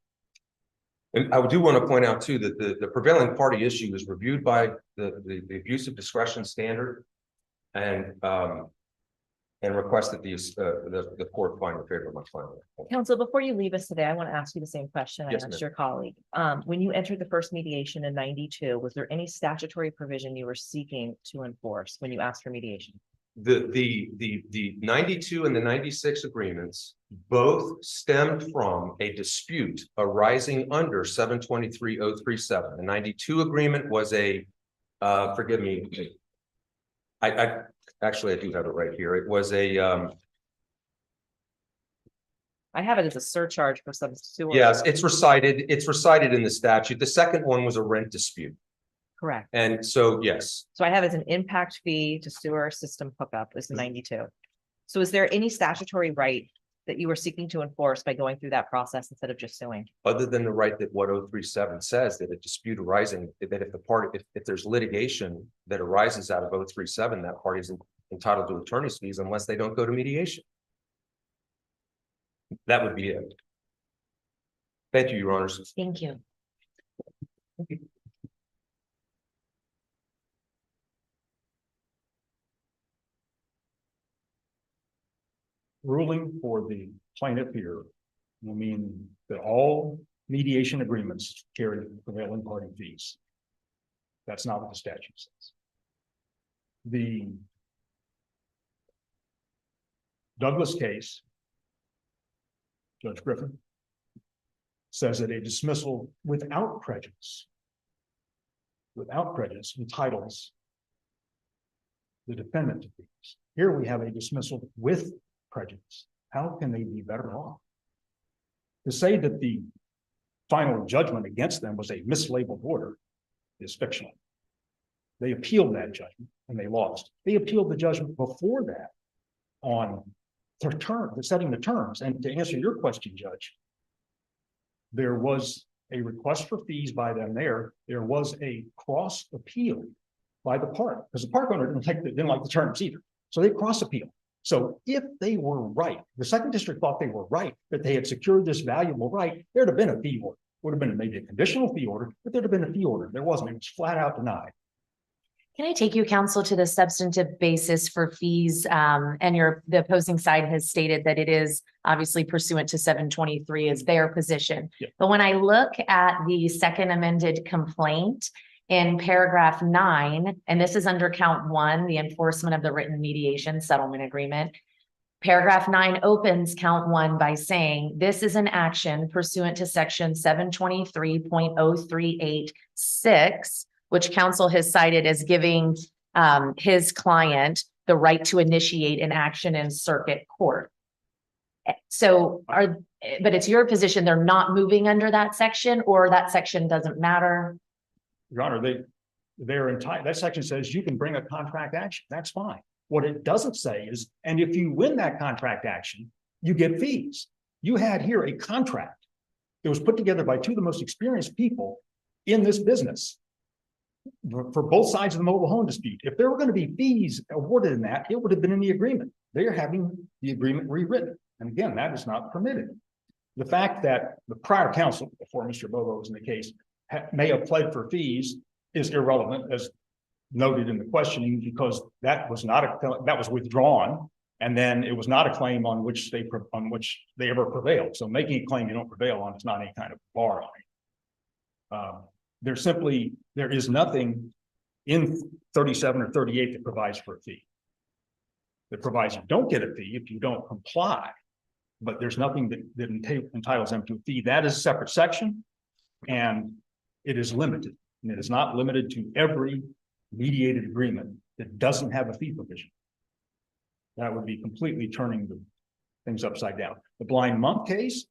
And I do want to point out too that the prevailing party issue is reviewed by the abuse of discretion standard and request that the court find in favor of my client. Counsel, before you leave us today, I want to ask you the same question I Yes, asked ma'am. your colleague. When you entered the first mediation in 92, was there any statutory provision you were seeking to enforce when you asked for mediation? The 92 and the 96 agreements both stemmed from a dispute arising under 723.037. The 92 agreement was a, forgive me, I actually I do have it right here. It was a I have it as a surcharge for some sewer. yes, it's recited in the statute. The second one was a rent dispute. Correct. And so, yes, So I have it as an impact fee to sewer system hookup is 92. So is there any statutory right that you were seeking to enforce by going through that process instead of just suing? other than the right that what 037 says, that a dispute arising, that if the party, if there's litigation that arises out of 037, that party is entitled to attorney's fees unless they don't go to mediation. That would be it. Thank you, Your Honors. Thank you. Ruling for the plaintiff here will mean that all mediation agreements carry prevailing party fees. That's not what the statute says. The Douglas case, Judge Griffin, says that a dismissal without prejudice entitles the defendant to fees. Here we have a dismissal with prejudice. How can they be better off? To say that the final judgment against them was a mislabeled order is fictional. They appealed that judgment and they lost. They appealed the judgment before that on their term, setting the terms. And to answer your question, Judge, there was a request for fees by them there. There was a cross appeal by the park, because the park owner didn't like the terms either. So they cross appeal. So if they were right, the second district thought they were right, that they had secured this valuable right, there'd have been a fee order. Would have been maybe a conditional fee order, but there'd have been a fee order. There wasn't. It was flat out denied. Can I take you, counsel, to the substantive basis for fees? And the opposing side has stated that it is obviously pursuant to 723 is their position. Yeah. But when I look at the second amended complaint in paragraph 9, and this is under count 1, the enforcement of the written mediation settlement agreement. Paragraph 9 opens count 1 by saying, this is an action pursuant to section 723.0386, which counsel has cited as giving his client the right to initiate an action in circuit court. So but it's your position they're not moving under that section, or that section doesn't matter? Your Honor, they're entitled. That section says you can bring a contract action. That's fine. What it doesn't say is, and if you win that contract action, you get fees. You had here a contract that was put together by two of the most experienced people in this business. for both sides of the mobile home dispute. If there were going to be fees awarded in that, it would have been in the agreement. They are having the agreement rewritten. And again, that is not permitted. The fact that the prior counsel, before Mr. Bobo was in the case, may have pled for fees is irrelevant, as noted in the questioning, because that was withdrawn. And then it was not a claim on which they ever prevailed. So making a claim you don't prevail on is not any kind of bar on it. There is nothing in 37 or 38 that provides for a fee. That provides you don't get a fee if you don't comply, but there's nothing that entitles them to a fee. That is a separate section, and it is limited. And it is not limited to every mediated agreement that doesn't have a fee provision. That would be completely turning the things upside down. The blind monk case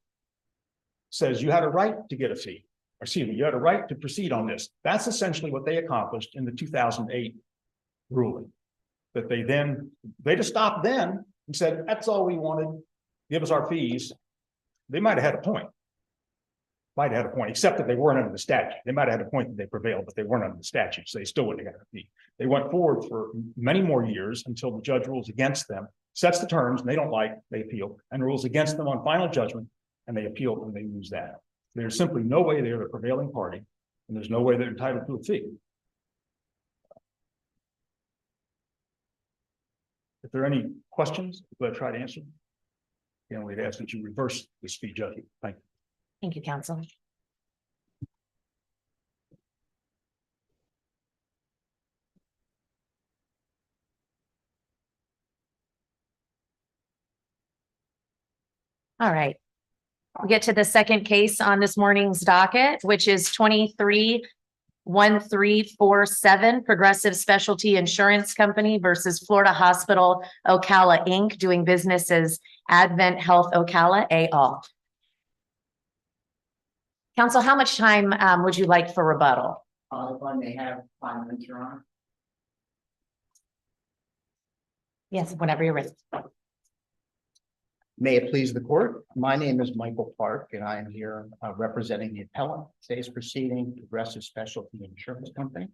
says you had a right to get a fee. Excuse me, you had a right to proceed on this. That's essentially what they accomplished in the 2008 ruling. That they just stopped then and said, that's all we wanted, give us our fees. They might have had a point. Except that they weren't under the statute. They might have had a point that they prevailed, but they weren't under the statute, so they still wouldn't have got a fee. They went forward for many more years until the judge rules against them, sets the terms, and they don't like, they appeal, and rules against them on final judgment, and they appeal and they lose that. There's simply no way they're the prevailing party, and there's no way they're entitled to a fee. If there are any questions, I'm try to answer. Again, we'd ask that you reverse this fee judgment. Thank you. Thank you, counsel. All right. We'll get to the second case on this morning's docket, which is 23-1347 Progressive Specialty Insurance Company versus Florida Hospital Ocala Inc., doing business as Advent Health Ocala et al. Counsel, how much time would you like for rebuttal? If I may have 5 minutes, Your Honor. Yes, whenever you're ready. May it please the court. My name is Michael Park, and I am here representing the appellant, today's proceeding, Progressive Specialty Insurance Company.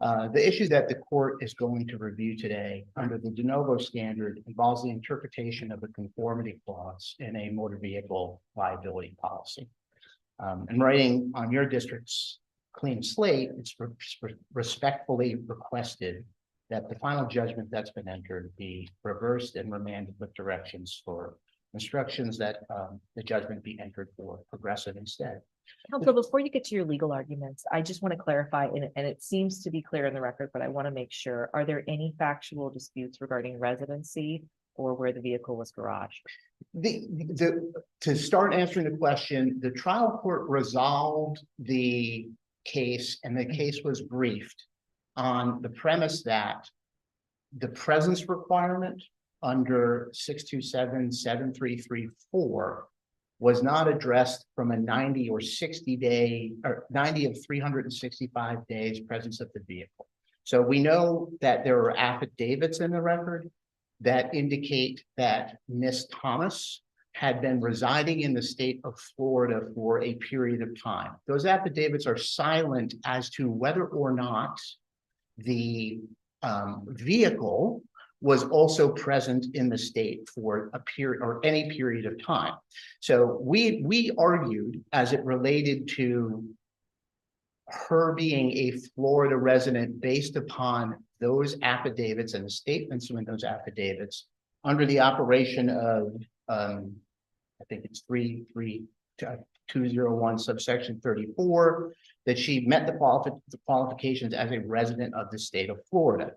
The issue that the court is going to review today under the de novo standard involves the interpretation of a conformity clause in a motor vehicle liability policy. And writing on your district's clean slate, it's respectfully requested that the final judgment that's been entered be reversed and remanded with directions for instructions that the judgment be entered for Progressive instead. Counsel, before you get to your legal arguments, I just want to clarify, and it seems to be clear in the record, but I want to make sure, are there any factual disputes regarding residency or where the vehicle was garaged? To start answering the question, the trial court resolved the case, and the case was briefed on the premise that the presence requirement under 627-7334 was not addressed from a 90 or 60 day or 90 of 365 days presence of the vehicle. So we know that there are affidavits in the record that indicate that Miss Thomas had been residing in the state of Florida for a period of time. Those affidavits are silent as to whether or not the vehicle was also present in the state for a period or any period of time. So we argued, as it related to her being a Florida resident based upon those affidavits and the statements in those affidavits under the operation of I think it's 33201 subsection 34, that she met the qualifications as a resident of the state of Florida.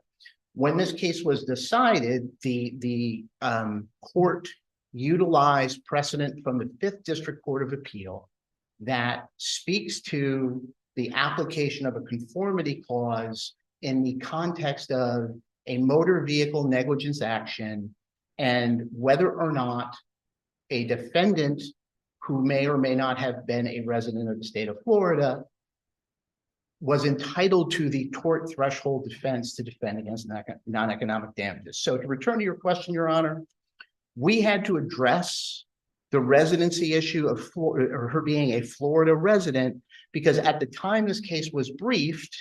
When this case was decided, the court utilized precedent from the 5th District Court of Appeal that speaks to the application of a conformity clause in the context of a motor vehicle negligence action, and whether or not a defendant who may or may not have been a resident of the state of Florida was entitled to the tort threshold defense to defend against non-economic damages. So to return to your question, Your Honor, we had to address the residency issue of Florida, or her being a Florida resident, because at the time this case was briefed,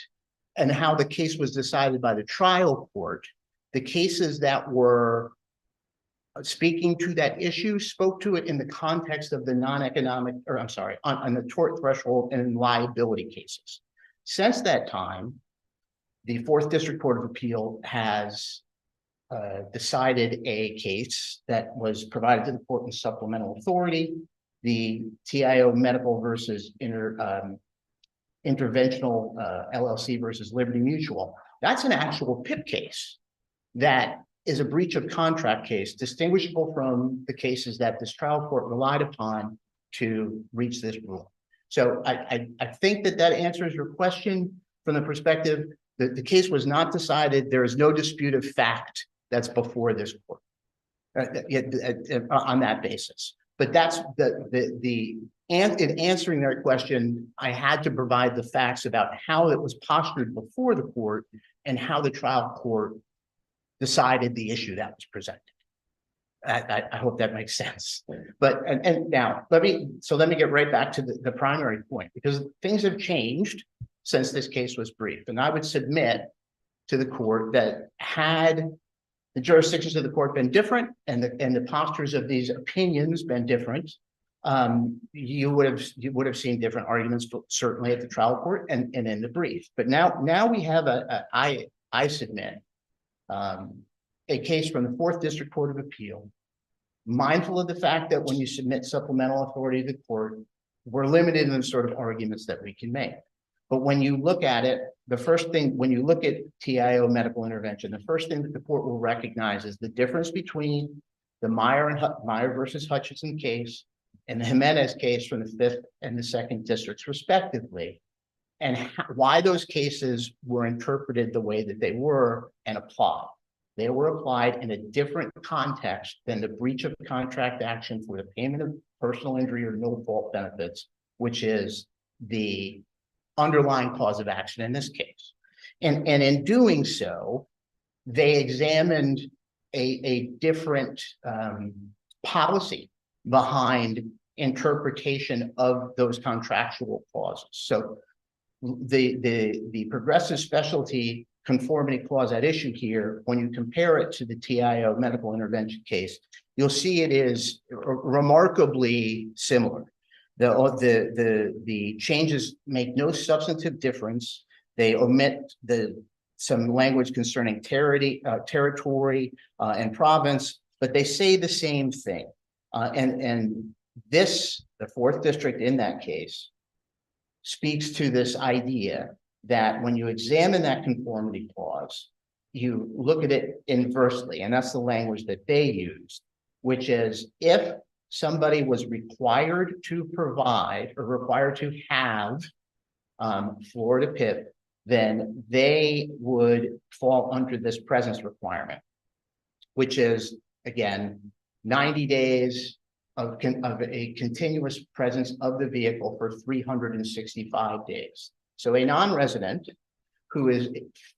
and how the case was decided by the trial court, the cases that were speaking to that issue spoke to it in the context of the non-economic, or I'm sorry, on the tort threshold and in liability cases. Since that time, the Fourth District Court of Appeal has decided a case that was provided to the court in supplemental authority, the TIO Medical versus Interventional LLC versus Liberty Mutual. That's an actual PIP case that is a breach of contract case, distinguishable from the cases that this trial court relied upon to reach this rule. So I think that answers your question from the perspective that the case was not decided. There is no dispute of fact that's before this court on that basis. But that's and in answering that question, I had to provide the facts about how it was postured before the court and how the trial court decided the issue that was presented. I hope that makes sense. But and now let me get right back to the primary point, because things have changed since this case was briefed. And I would submit to the court that had the jurisdictions of the court been different and the postures of these opinions been different, you would have seen different arguments, certainly at the trial court and in the brief. But now we have I submit a case from the Fourth District Court of Appeal, mindful of the fact that when you submit supplemental authority to the court, we're limited in the sort of arguments that we can make. But when you look at it, the first thing, when you look at TIO medical intervention, the first thing that the court will recognize is the difference between the Meyer versus Hutchinson case and the Jimenez case from the Fifth and the Second Districts, respectively, and why those cases were interpreted the way that they were and applied. They were applied in a different context than the breach of contract action for the payment of personal injury or no fault benefits, which is the underlying cause of action in this case. And in doing so, they examined a different policy behind interpretation of those contractual clauses. So the progressive specialty conformity clause at issue here, when you compare it to the TIO medical intervention case, you'll see it is remarkably similar. The changes make no substantive difference. They omit some language concerning territory and province, but they say the same thing. And the Fourth District in that case speaks to this idea that when you examine that conformity clause, you look at it inversely, and that's the language that they used, which is if somebody was required to provide or required to have Florida PIP, then they would fall under this presence requirement, which is, again, 90 days of a continuous presence of the vehicle for 365 days. So a non-resident who is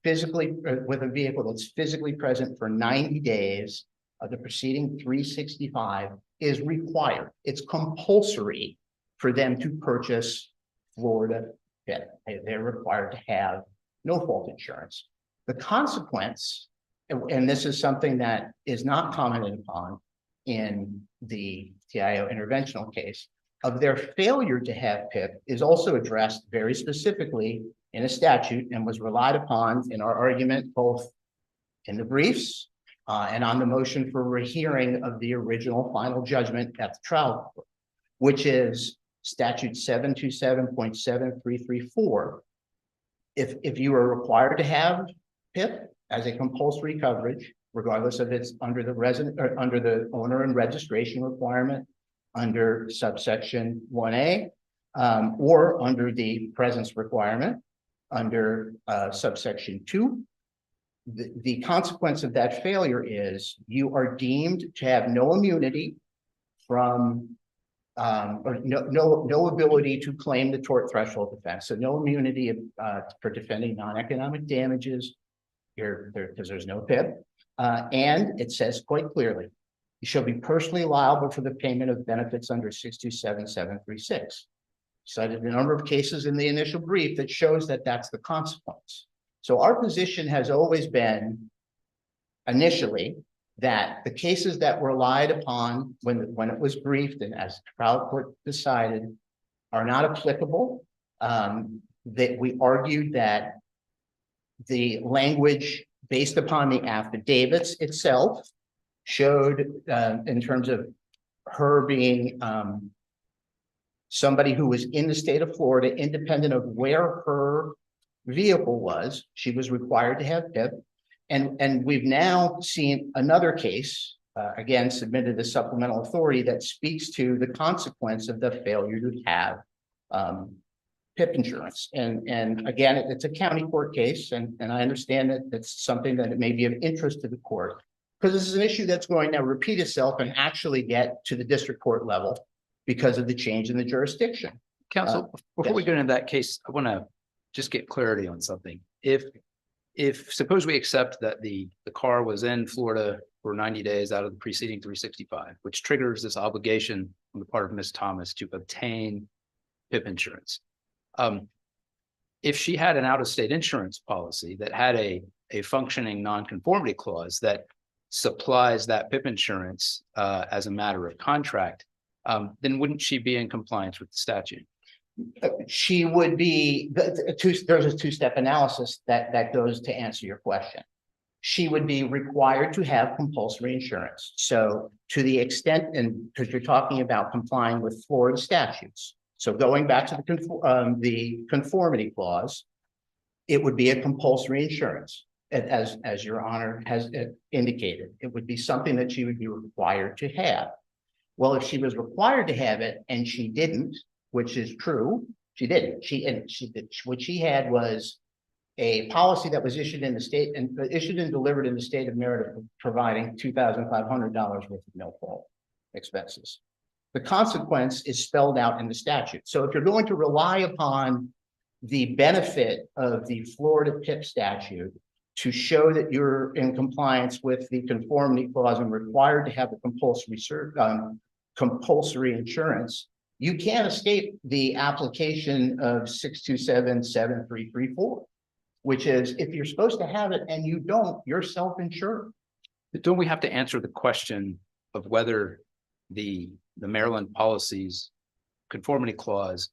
physically with a vehicle that's physically present for 90 days of the preceding 365 is required. It's compulsory for them to purchase Florida PIP. They're required to have no fault insurance. The consequence, and this is something that is not commented upon in the TIO interventional case, of their failure to have PIP is also addressed very specifically in a statute and was relied upon in our argument, both in the briefs and on the motion for rehearing of the original final judgment at the trial court, which is statute 727.7334. If you are required to have PIP as a compulsory coverage, regardless of it's under the resident or under the owner and registration requirement, under subsection 1A, or under the presence requirement under subsection 2, the consequence of that failure is you are deemed to have no immunity from or no ability to claim the tort threshold defense. So no immunity for defending non-economic damages here because there's no PIP. And it says quite clearly, you shall be personally liable for the payment of benefits under 627736. Cited a number of cases in the initial brief that shows that that's the consequence. So our position has always been initially that the cases that were relied upon when it was briefed and as the trial court decided are not applicable. That we argued that the language based upon the affidavits itself showed in terms of her being somebody who was in the state of Florida, independent of where her vehicle was, she was required to have PIP. And we've now seen another case, again, submitted as supplemental authority that speaks to the consequence of the failure to have PIP insurance. And again, it's a county court case, and I understand that it's something that it may be of interest to the court, because this is an issue that's going to repeat itself and actually get to the district court level because of the change in the jurisdiction. Counsel, before we yes. get into that case, I want to just get clarity on something. If suppose we accept that the car was in Florida for 90 days out of the preceding 365, which triggers this obligation on the part of Ms. Thomas to obtain PIP insurance. If she had an out-of-state insurance policy that had a functioning nonconformity clause that supplies that PIP insurance as a matter of contract, then wouldn't she be in compliance with the statute? She would be, there's a two-step analysis that goes to answer your question. She would be required to have compulsory insurance. So to the extent, and because you're talking about complying with Florida statutes. So going back to the conformity clause, it would be a compulsory insurance. As your honor has indicated, it would be something that she would be required to have. Well, if she was required to have it and she didn't, which is true, she didn't. What she had was a policy that was issued in the state and issued and delivered in the state of Maryland, providing $2,500 worth of no-fault expenses. The consequence is spelled out in the statute. So if you're going to rely upon the benefit of the Florida PIP statute to show that you're in compliance with the conformity clause and required to have the compulsory insurance, you can't escape the application of 627-7334, which is if you're supposed to have it and you don't, you're self-insured. Don't we have to answer the question of whether the Maryland policies conformity clause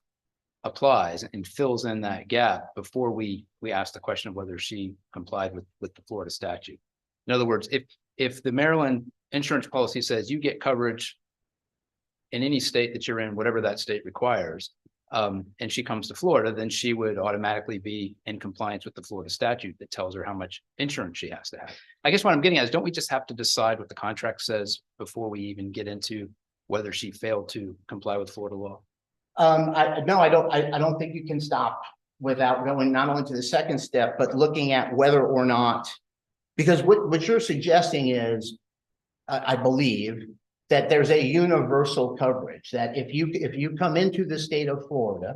applies and fills in that gap before we ask the question of whether she complied with the Florida statute? In other words, if the Maryland insurance policy says you get coverage in any state that you're in, whatever that state requires, and she comes to Florida, then she would automatically be in compliance with the Florida statute that tells her how much insurance she has to have. I guess what I'm getting at is, don't we just have to decide what the contract says before we even get into whether she failed to comply with Florida law? No, I don't think you can stop without going not only to the second step, but looking at whether or not, because what you're suggesting is, I believe, that there's a universal coverage that if you come into the state of Florida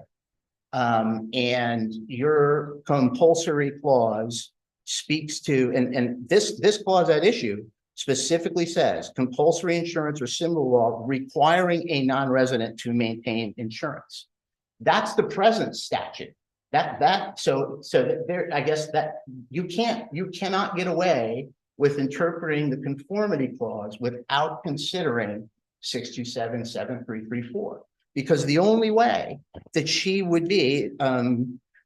and your compulsory clause speaks to, and this clause at issue specifically says compulsory insurance or similar law requiring a non-resident to maintain insurance. That's the present statute. So there, I guess that you cannot get away with interpreting the conformity clause without considering 627-7334, because the only way that she would be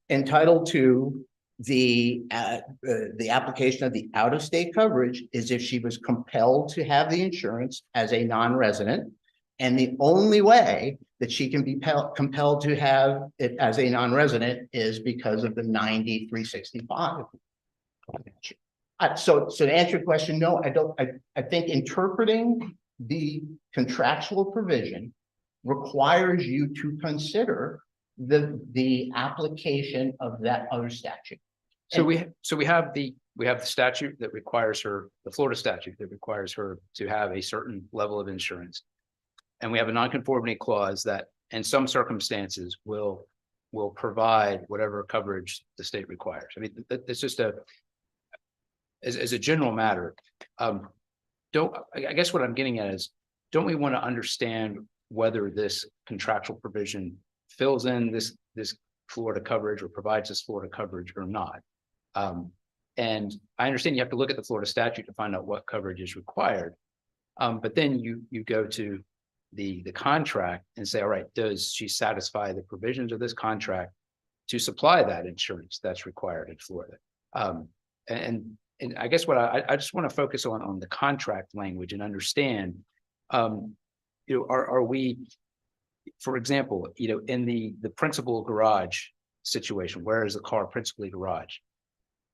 entitled to the application of the out-of-state coverage is if she was compelled to have the insurance as a non-resident, and the only way that she can be compelled to have it as a non-resident is because of the 9365. So to answer your question, no, I don't. I think interpreting the contractual provision requires you to consider the application of that other statute. So we have the statute that requires her, the Florida statute that requires her to have a certain level of insurance. And we have a nonconformity clause that in some circumstances will provide whatever coverage the state requires. I mean, it's just as a general matter, I guess what I'm getting at is, don't we want to understand whether this contractual provision fills in this Florida coverage or provides this Florida coverage or not? And I understand you have to look at the Florida statute to find out what coverage is required. But then you go to the contract and say, all right, does she satisfy the provisions of this contract to supply that insurance that's required in Florida? And I guess what I just want to focus on the contract language and understand, are we, for example, in the principal garage situation, where is the car principally garage?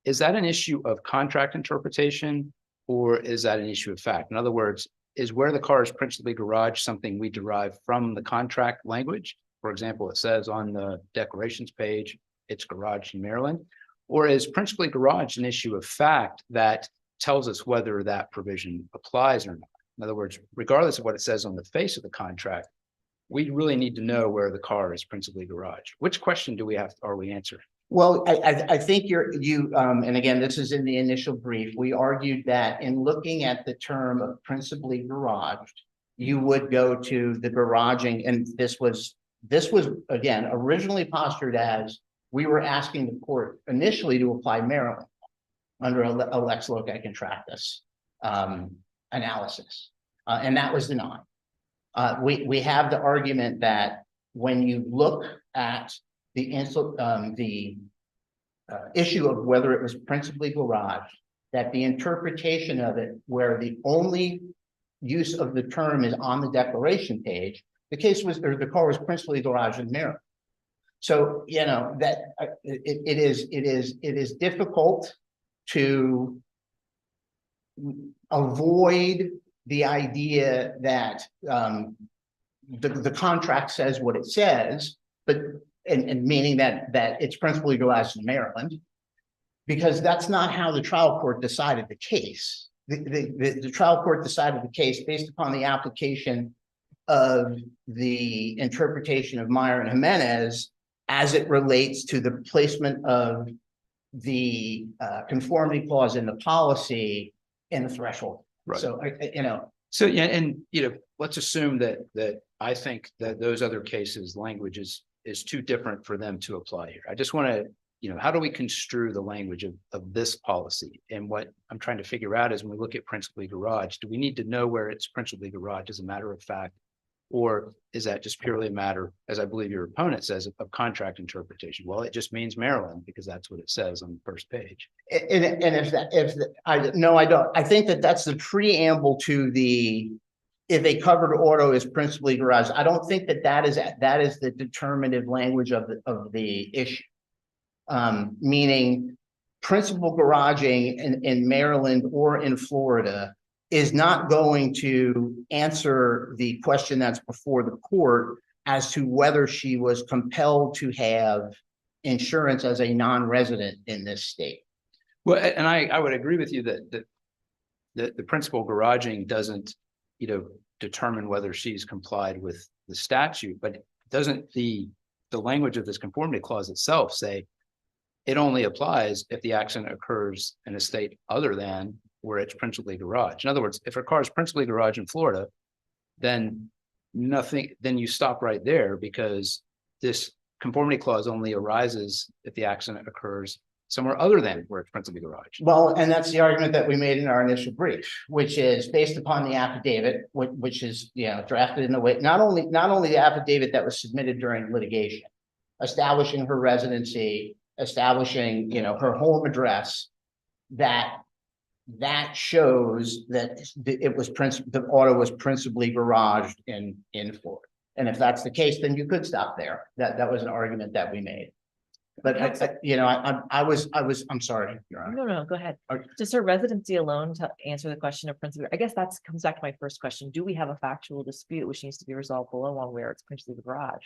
Is that an issue of contract interpretation, or is that an issue of fact? In other words, is where the car is principally garage something we derive from the contract language? For example, it says on the declarations page, it's garage in Maryland, or is principally garage an issue of fact that tells us whether that provision applies or not? In other words, regardless of what it says on the face of the contract, we really need to know where the car is principally garage. Which question are we answering? Well, I think and again, this is in the initial brief, we argued that in looking at the term of principally garaged, you would go to the garaging, and this was again, originally postured as we were asking the court initially to apply Maryland under a lex loci contractus analysis, and that was denied. We have the argument that when you look at the issue of whether it was principally garage, that the interpretation of it, where the only use of the term is on the declaration page, the car was principally garage in Maryland. So, that it is difficult to avoid the idea that the contract says what it says, but and meaning that it's principally garage in Maryland, because that's not how the trial court decided the case. The trial court decided the case based upon the application of the interpretation of Meyer and Jimenez as it relates to the placement of the conformity clause in the policy in the threshold. Right. So, So, yeah, and, let's assume that I think that those other cases, language is too different for them to apply here. I just want to, how do we construe the language of this policy? And what I'm trying to figure out is when we look at principally garage, do we need to know where it's principally garage as a matter of fact? Or is that just purely a matter, as I believe your opponent says, of contract interpretation? Well, it just means Maryland because that's what it says on the first page. I don't. I think that's the preamble to if a covered auto is principally garage. I don't think that is the determinative language of the issue. Meaning principal garaging in Maryland or in Florida is not going to answer the question that's before the court as to whether she was compelled to have insurance as a non-resident in this state. Well, and I would agree with you that the principal garaging doesn't, determine whether she's complied with the statute, but doesn't the language of this conformity clause itself say it only applies if the accident occurs in a state other than where it's principally garage. In other words, if her car is principally garage in Florida, then you stop right there because this conformity clause only arises if the accident occurs somewhere other than where it's principally garage. Well, and that's the argument that we made in our initial brief, which is based upon the affidavit, which is, drafted in the way, not only the affidavit that was submitted during litigation, establishing her residency, establishing, her home address, that shows that the auto was principally garaged in Florida. And if that's the case, then you could stop there. That was an argument that we made. But I'm sorry, Your Honor. No, go ahead. Okay. Does her residency alone to answer the question of principal? I guess that comes back to my first question. Do we have a factual dispute which needs to be resolved below on where it's principally garage?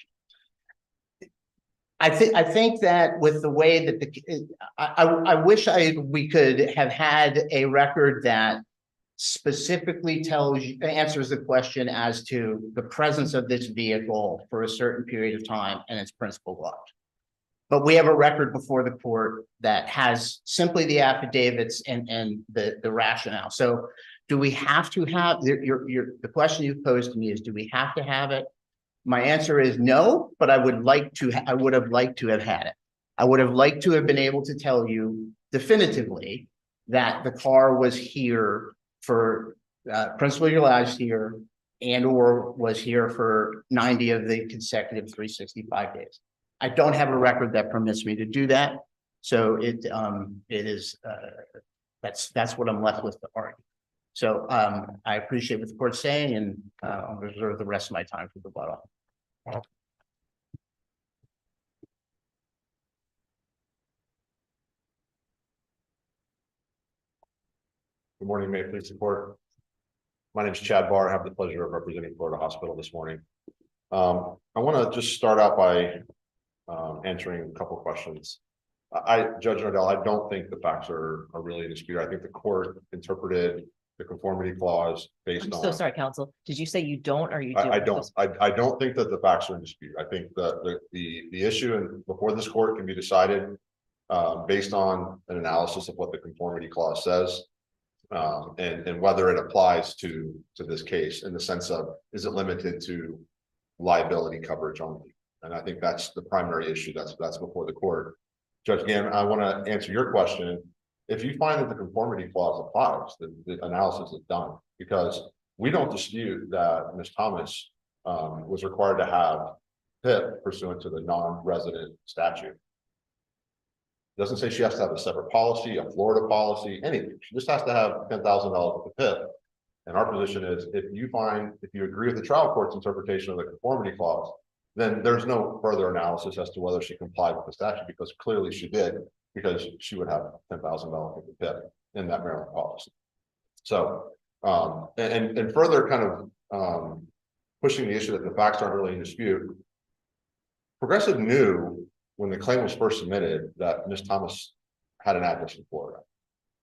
I think that with the way that I wish we could have had a record that specifically answers the question as to the presence of this vehicle for a certain period of time and its principal garage. But we have a record before the court that has simply the affidavits and the rationale. So do we have to have the question you posed to me is, do we have to have it? My answer is no, but I would have liked to have had it. I would have liked to have been able to tell you definitively that the car was here for principally utilized here and or was here for 90 of the consecutive 365 days. I don't have a record that permits me to do that. So it is that's what I'm left with to argue. So I appreciate what the court's saying, and I'll reserve the rest of my time for the rebuttal. Good morning, may it please the court. My name is Chad Barr. I have the pleasure of representing Florida Hospital this morning. I want to just start out by answering a couple of questions. Judge Nordell, I don't think the facts are really in dispute. I think the court interpreted the conformity clause based I'm on. so sorry, counsel. Did you say you don't or you do? I don't think that the facts are in dispute. I think that the issue and before this court can be decided based on an analysis of what the conformity clause says. And whether it applies to this case in the sense of, is it limited to liability coverage only? And I think that's the primary issue that's before the court. Judge Gannon, I want to answer your question. If you find that the conformity clause applies, the analysis is done, because we don't dispute that Ms. Thomas was required to have PIP pursuant to the non-resident statute. Doesn't say she has to have a separate policy, a Florida policy, anything. She just has to have $10,000 of the PIP. And our position is, if you agree with the trial court's interpretation of the conformity clause, then there's no further analysis as to whether she complied with the statute, because clearly she did, because she would have $10,000 of the PIP in that Maryland policy. So, and further kind of pushing the issue that the facts aren't really in dispute, Progressive knew when the claim was first submitted that Ms. Thomas had an address in Florida.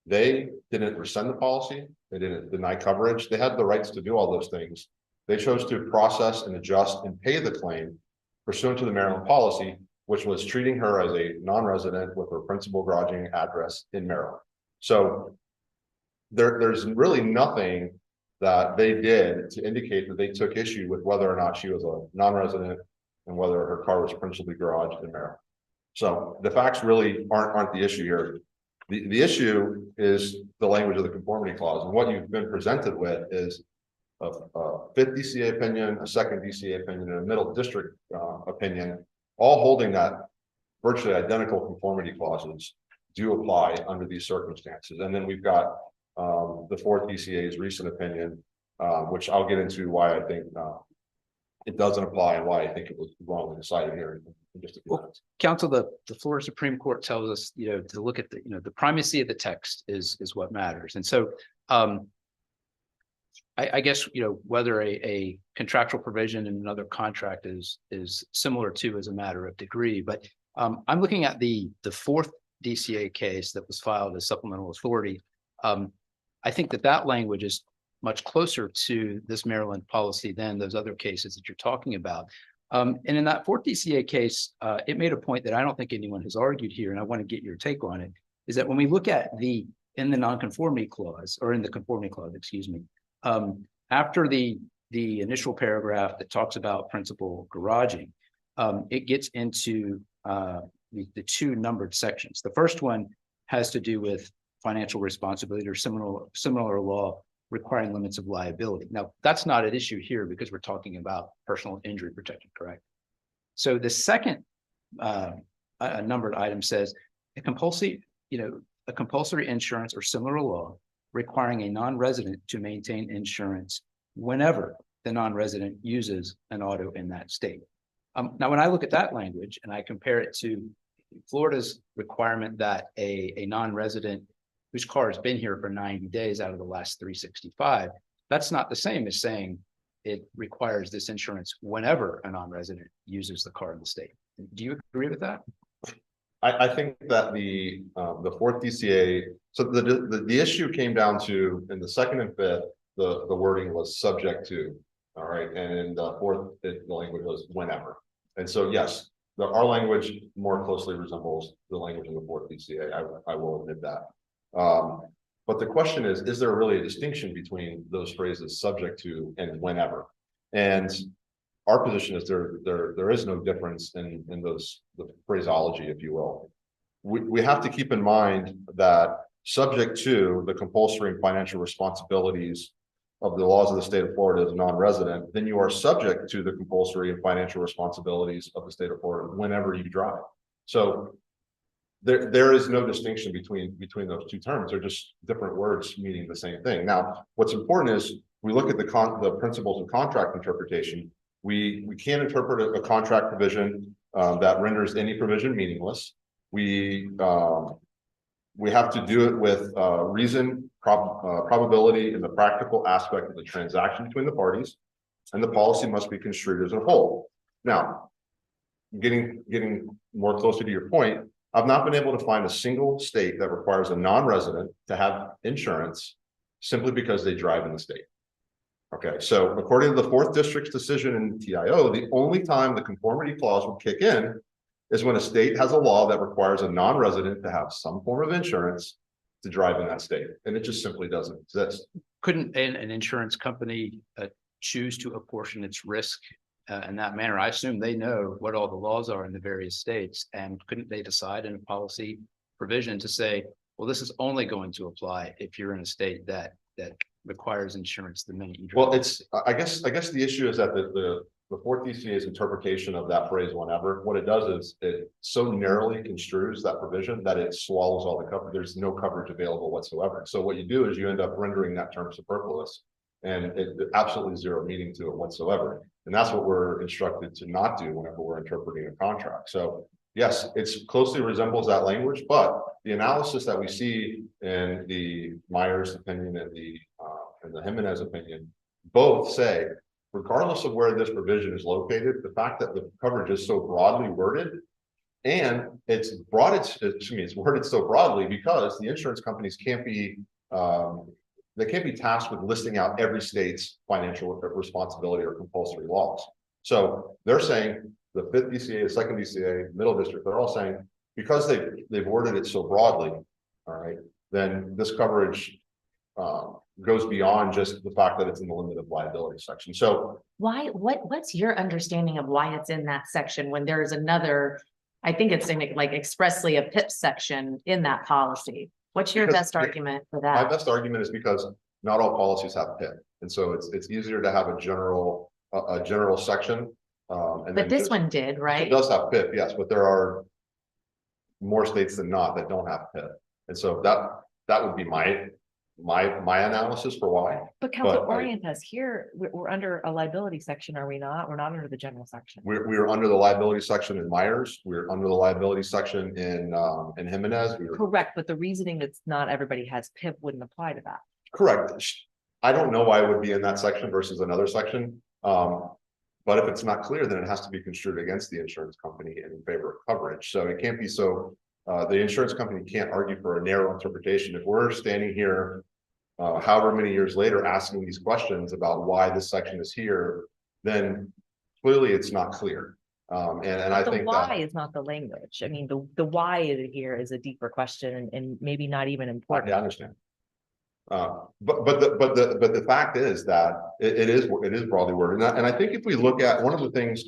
They didn't rescind the policy. They didn't deny coverage. They had the rights to do all those things. They chose to process and adjust and pay the claim pursuant to the Maryland policy, which was treating her as a non-resident with her principal garaging address in Maryland. So there's really nothing that they did to indicate that they took issue with whether or not she was a non-resident and whether her car was principally garaged in Maryland. So the facts really aren't the issue here. The issue is the language of the conformity clause, and what you've been presented with is a fifth DCA opinion, a second DCA opinion, and a middle district opinion, all holding that virtually identical conformity clauses do apply under these circumstances. And then we've got the fourth DCA's recent opinion, which I'll get into why I think it doesn't apply and why I think it was wrongly decided here in just a few minutes. Counsel, the Florida Supreme Court tells us, to look at the primacy of the text is what matters. And so I guess, whether a contractual provision in another contract is similar to as a matter of degree, but I'm looking at the fourth DCA case that was filed as supplemental authority. I think that language is much closer to this Maryland policy than those other cases that you're talking about. And in that fourth DCA case, it made a point that I don't think anyone has argued here, and I want to get your take on it, is that when we look at in the nonconformity clause, or in the conformity clause, excuse me, after the initial paragraph that talks about principal garaging, it gets into the two numbered sections. The first one has to do with financial responsibility or similar law requiring limits of liability. Now, that's not an issue here because we're talking about personal injury protection, correct? So the second numbered item says a compulsory insurance or similar law requiring a non-resident to maintain insurance whenever the non-resident uses an auto in that state. Now, when I look at that language and I compare it to Florida's requirement that a non-resident whose car has been here for 90 days out of the last 365, that's not the same as saying it requires this insurance whenever a non-resident uses the car in the state. Do you agree with that? I think that the fourth DCA, so the issue came down to, in the second and fifth, the wording was subject to, all right, and in the fourth, the language was whenever. And so yes, our language more closely resembles the language of the fourth DCA. I will admit that. But the question is there really a distinction between those phrases subject to and whenever? And our position is there is no difference in the phraseology, if you will. we have to keep in mind that subject to the compulsory and financial responsibilities of the laws of the state of Florida as a non-resident, then you are subject to the compulsory and financial responsibilities of the state of Florida whenever you drive. So there is no distinction between those two terms. They're just different words meaning the same thing. Now, what's important is we look at the principles of contract interpretation. We can't interpret a contract provision that renders any provision meaningless. We have to do it with reason, probability, and the practical aspect of the transaction between the parties, and the policy must be construed as a whole. Now, getting more closer to your point, I've not been able to find a single state that requires a non-resident to have insurance simply because they drive in the state. Okay, so according to the 4th District's decision in TIO, the only time the conformity clause would kick in is when a state has a law that requires a non-resident to have some form of insurance to drive in that state, and it just simply doesn't exist. Couldn't an insurance company choose to apportion its risk in that manner? I assume they know what all the laws are in the various states, and couldn't they decide in a policy provision to say, well, this is only going to apply if you're in a state that requires insurance the minute you drive? Well, I guess the issue is that the 4th DCA's interpretation of that phrase whenever, what it does is it so narrowly construes that provision that it swallows all the coverage. There's no coverage available whatsoever. So what you do is you end up rendering that term superfluous, and it absolutely zero meaning to it whatsoever. And that's what we're instructed to not do whenever we're interpreting a contract. So yes, it closely resembles that language, but the analysis that we see in the Myers opinion and the Jimenez opinion both say, regardless of where this provision is located, the fact that the coverage is so broadly worded, and it's worded so broadly because the insurance companies can't be tasked with listing out every state's financial responsibility or compulsory laws. So they're saying the 5th DCA, the 2nd DCA, middle district, they're all saying because they've worded it so broadly, all right, then this coverage goes beyond just the fact that it's in the limited liability section. So what's your understanding of why it's in that section when there's another, I think it's in like expressly a PIP section in that policy? What's your best argument for that? My best argument is because not all policies have PIP. And so it's easier to have a general section. But this one did, right? It does have PIP, yes, but there are more states than not that don't have PIP. And so that would be my analysis for why. But Council, orient us here. We're under a liability section, are we not? We're not under the general section. We're under the liability section in Myers. We're under the liability section in Jimenez. Correct, but the reasoning that's not everybody has PIP wouldn't apply to that. Correct. I don't know why it would be in that section versus another section. But if it's not clear, then it has to be construed against the insurance company and in favor of coverage. So it can't be so. The insurance company can't argue for a narrow interpretation. If we're standing here, however many years later, asking these questions about why this section is here, then clearly it's not clear. And I think the why is not the language. I mean, the why is here is a deeper question and maybe not even important. I understand. But the fact is that it is broadly worded, and I think if we look at one of the things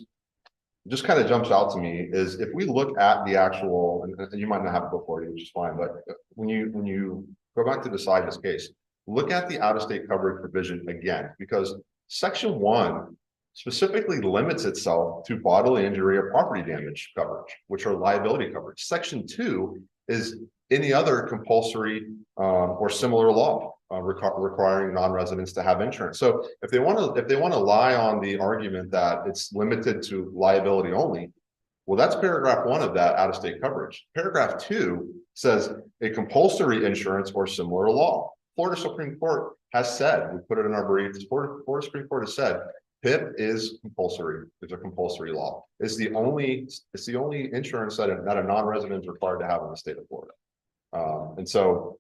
just kind of jumps out to me is if we look at the actual, and you might not have it before you, which is fine, but when you go back to decide this case, look at the out-of-state coverage provision again, because Section 1 specifically limits itself to bodily injury or property damage coverage, which are liability coverage. Section 2 is any other compulsory or similar law requiring non-residents to have insurance. So if they want to lie on the argument that it's limited to liability only, well, that's paragraph 1 of that out-of-state coverage. Paragraph 2 says a compulsory insurance or similar law. Florida Supreme Court has said, we put it in our brief, Florida Supreme Court has said PIP is compulsory. It's a compulsory law. It's the only insurance that a non-resident is required to have in the state of Florida. And so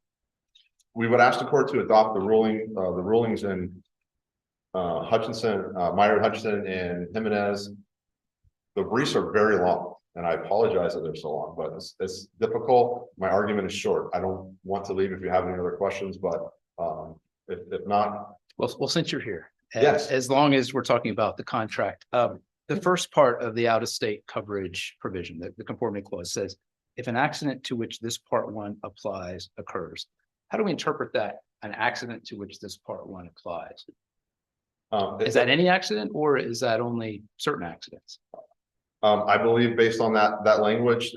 we would ask the court to adopt the rulings in Meyer, Hutchinson, and Jimenez. The briefs are very long, and I apologize that they're so long, but it's difficult. My argument is short. I don't want to leave if you have any other questions, but if not. Well, since you're here, yes, as long as we're talking about the contract, the first part of the out-of-state coverage provision, the conformity clause says if an accident to which this part one applies occurs, how do we interpret that? An accident to which this part one applies? Is that any accident or is that only certain accidents? I believe based on that language,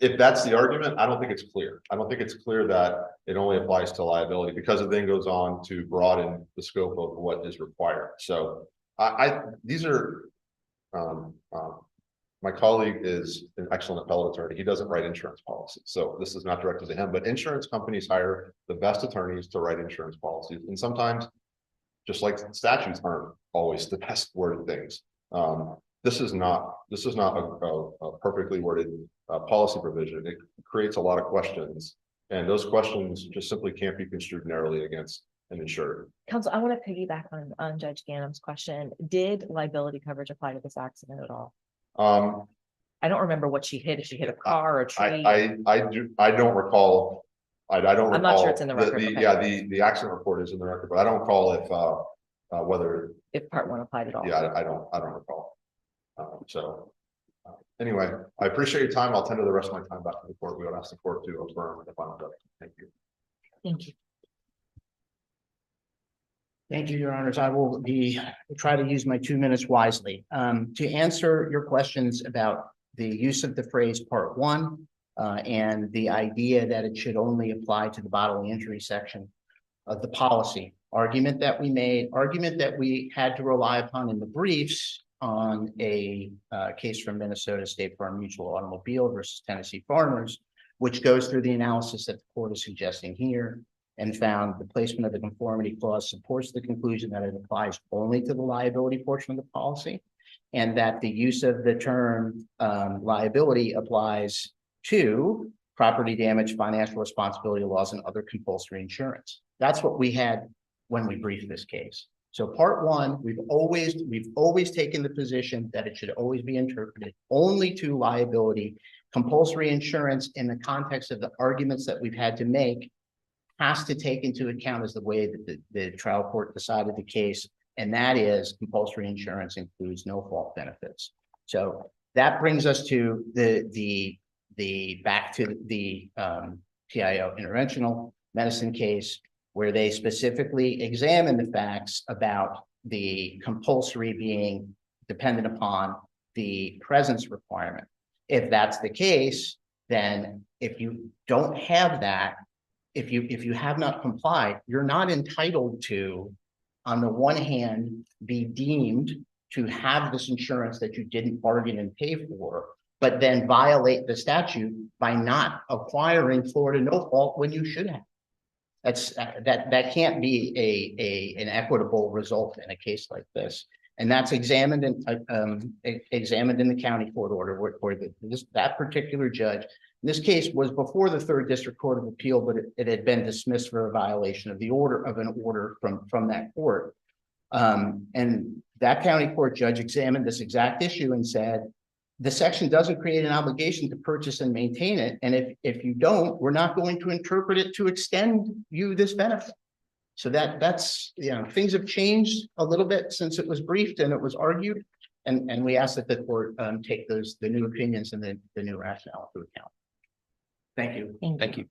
if that's the argument, I don't think it's clear. I don't think it's clear that it only applies to liability because it then goes on to broaden the scope of what is required. So these are, my colleague is an excellent appellate attorney. He doesn't write insurance policies. So this is not directed to him, but insurance companies hire the best attorneys to write insurance policies. And sometimes, just like statutes aren't always the best worded things. This is not a perfectly worded policy provision. It creates a lot of questions, and those questions just simply can't be construed narrowly against an insured. Counsel, I want to piggyback on Judge Ganem's question. Did liability coverage apply to this accident at all? I don't remember what she hit, if she hit a car or a tree. I don't recall. I don't. I'm not sure it's in the record. Okay. Yeah, the accident report is in the record, but I don't recall if whether. If part one applied at all. Yeah, I don't recall. Anyway, I appreciate your time. I'll tender the rest of my time back to the court. We would ask the court to affirm the final judgment. Thank you. Thank you. Thank you, Your Honors. I will try to use my 2 minutes wisely. To answer your questions about the use of the phrase part one and the idea that it should only apply to the bodily injury section of the policy argument that we made, argument that we had to rely upon in the briefs on a case from Minnesota State Farm Mutual Automobile versus Tennessee Farmers, which goes through the analysis that the court is suggesting here, and found the placement of the conformity clause supports the conclusion that it applies only to the liability portion of the policy, and that the use of the term liability applies to property damage, financial responsibility laws, and other compulsory insurance. That's what we had when we briefed this case. So part one, we've always taken the position that it should always be interpreted only to liability. Compulsory insurance in the context of the arguments that we've had to make has to take into account as the way that the trial court decided the case, and that is compulsory insurance includes no fault benefits. So that brings us to the back to the PIO interventional medicine case, where they specifically examine the facts about the compulsory being dependent upon the presence requirement. If that's the case, then if you don't have that, if you have not complied, you're not entitled to, on the one hand, be deemed to have this insurance that you didn't bargain and pay for, but then violate the statute by not acquiring Florida no fault when you should have. That can't be an equitable result in a case like this, and that's examined in the county court order where that particular judge. This case was before the 3rd District Court of Appeal, but it had been dismissed for a violation of the order from that court, and that county court judge examined this exact issue and said, the section doesn't create an obligation to purchase and maintain it. And if you don't, we're not going to interpret it to extend you this benefit. So that's, things have changed a little bit since it was briefed and it was argued. And we ask that the court take the new opinions and the new rationale into account. Thank you. Thank you.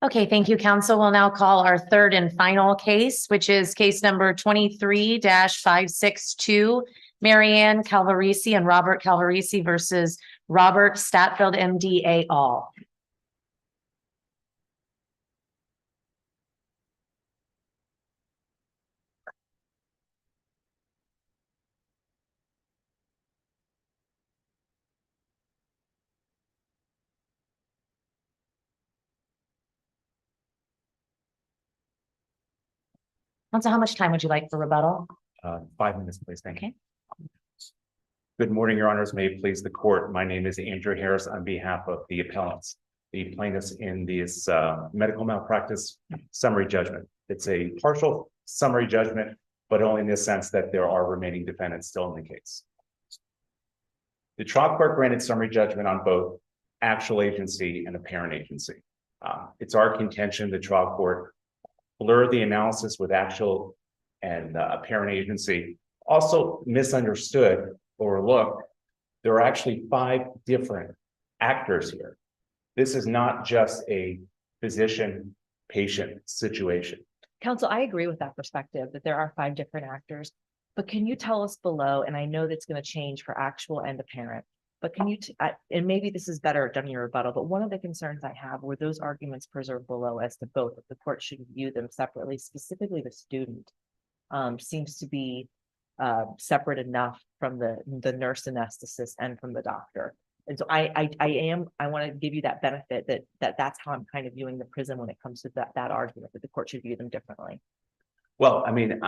Okay, thank you, counsel. We'll now call our third and final case, which is case number 23-562, Marianne Calvarisi and Robert Calvarisi versus Robert Statfield, MD, et al. Counsel, how much time would you like for rebuttal? 5 minutes, please. Thank you. Okay. Good morning, Your Honors. May it please the court. My name is Andrew Harris on behalf of the appellants, the plaintiffs in this medical malpractice summary judgment. It's a partial summary judgment, but only in the sense that there are remaining defendants still in the case. The trial court granted summary judgment on both actual agency and apparent agency. It's our contention the trial court blur the analysis with actual and apparent agency, also misunderstood or overlooked. There are actually 5 different actors here. This is not just a physician-patient situation. Counsel, I agree with that perspective that there are 5 different actors, but can you tell us below, and I know that's going to change for actual and apparent, but can you, and maybe this is better done in your rebuttal, but one of the concerns I have were those arguments preserved below as to both, if the court should view them separately, specifically the student seems to be separate enough from the nurse anesthetist and from the doctor. And so I want to give you that benefit that's how I'm kind of viewing the prism when it comes to that argument, that the court should view them differently. Well, I mean,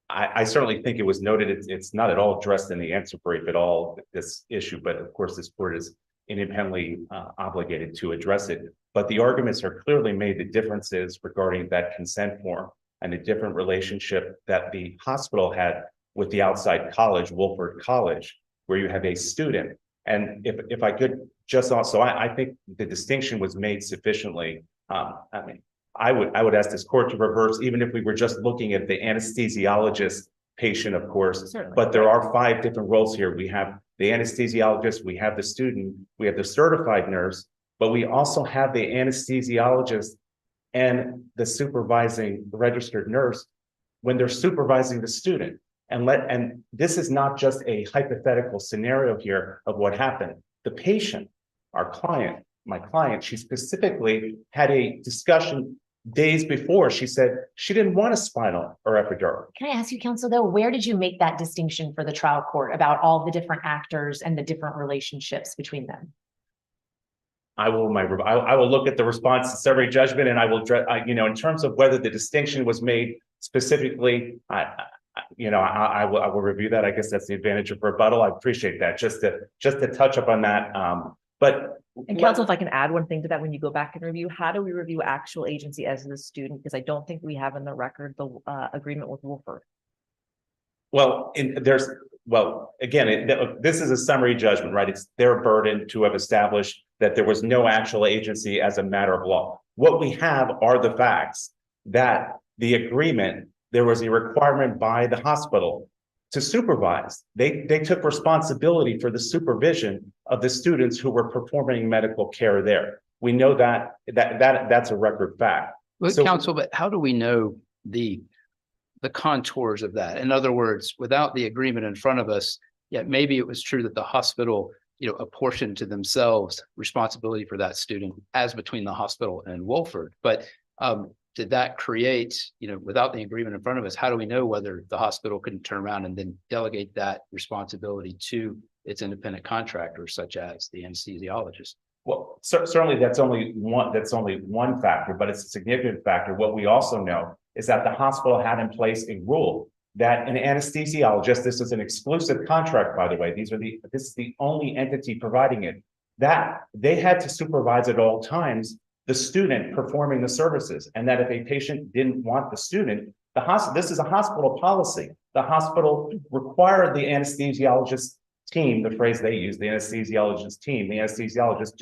I certainly think it was noted, it's not at all addressed in the answer brief at all, this issue, but of course, this court is independently obligated to address it. But the arguments are clearly made, the differences regarding that consent form and the different relationship that the hospital had with the outside college, Wolford College, where you have a student. And if I could just also, I think the distinction was made sufficiently. I mean, I would ask this court to reverse, even if we were just looking at the anesthesiologist patient, of course. Certainly. But there are 5 different roles here. We have the anesthesiologist, we have the student, we have the certified nurse, but we also have the anesthesiologist and the supervising registered nurse when they're supervising the student. And this is not just a hypothetical scenario here of what happened. The patient, our client, my client, she specifically had a discussion days before. She said she didn't want a spinal or epidural. Can I ask you, counsel, though, where did you make that distinction for the trial court about all the different actors and the different relationships between them? I will look at the response to summary judgment, and I will, in terms of whether the distinction was made specifically, I will review that. I guess that's the advantage of rebuttal. I appreciate that. Just to touch up on that. And counsel, if I can add one thing to that, when you go back and review, how do we review actual agency as the student? Because I don't think we have in the record the agreement with Wolford. Well, again, this is a summary judgment, right? It's their burden to have established that there was no actual agency as a matter of law. What we have are the facts that the agreement, there was a requirement by the hospital to supervise. They took responsibility for the supervision of the students who were performing medical care there. We know that's a record fact. Well, counsel, but how do we know the contours of that? In other words, without the agreement in front of us, yet maybe it was true that the hospital, apportioned to themselves responsibility for that student as between the hospital and Wolford. But did that create, without the agreement in front of us, how do we know whether the hospital couldn't turn around and then delegate that responsibility to its independent contractors, such as the anesthesiologist? Well, certainly that's only one factor, but it's a significant factor. What we also know is that the hospital had in place a rule that an anesthesiologist, this is an exclusive contract, by the way, this is the only entity providing it, that they had to supervise at all times the student performing the services, and that if a patient didn't want the student, this is a hospital policy. The hospital required the anesthesiologist team, the phrase they use, the anesthesiologist team, the anesthesiologist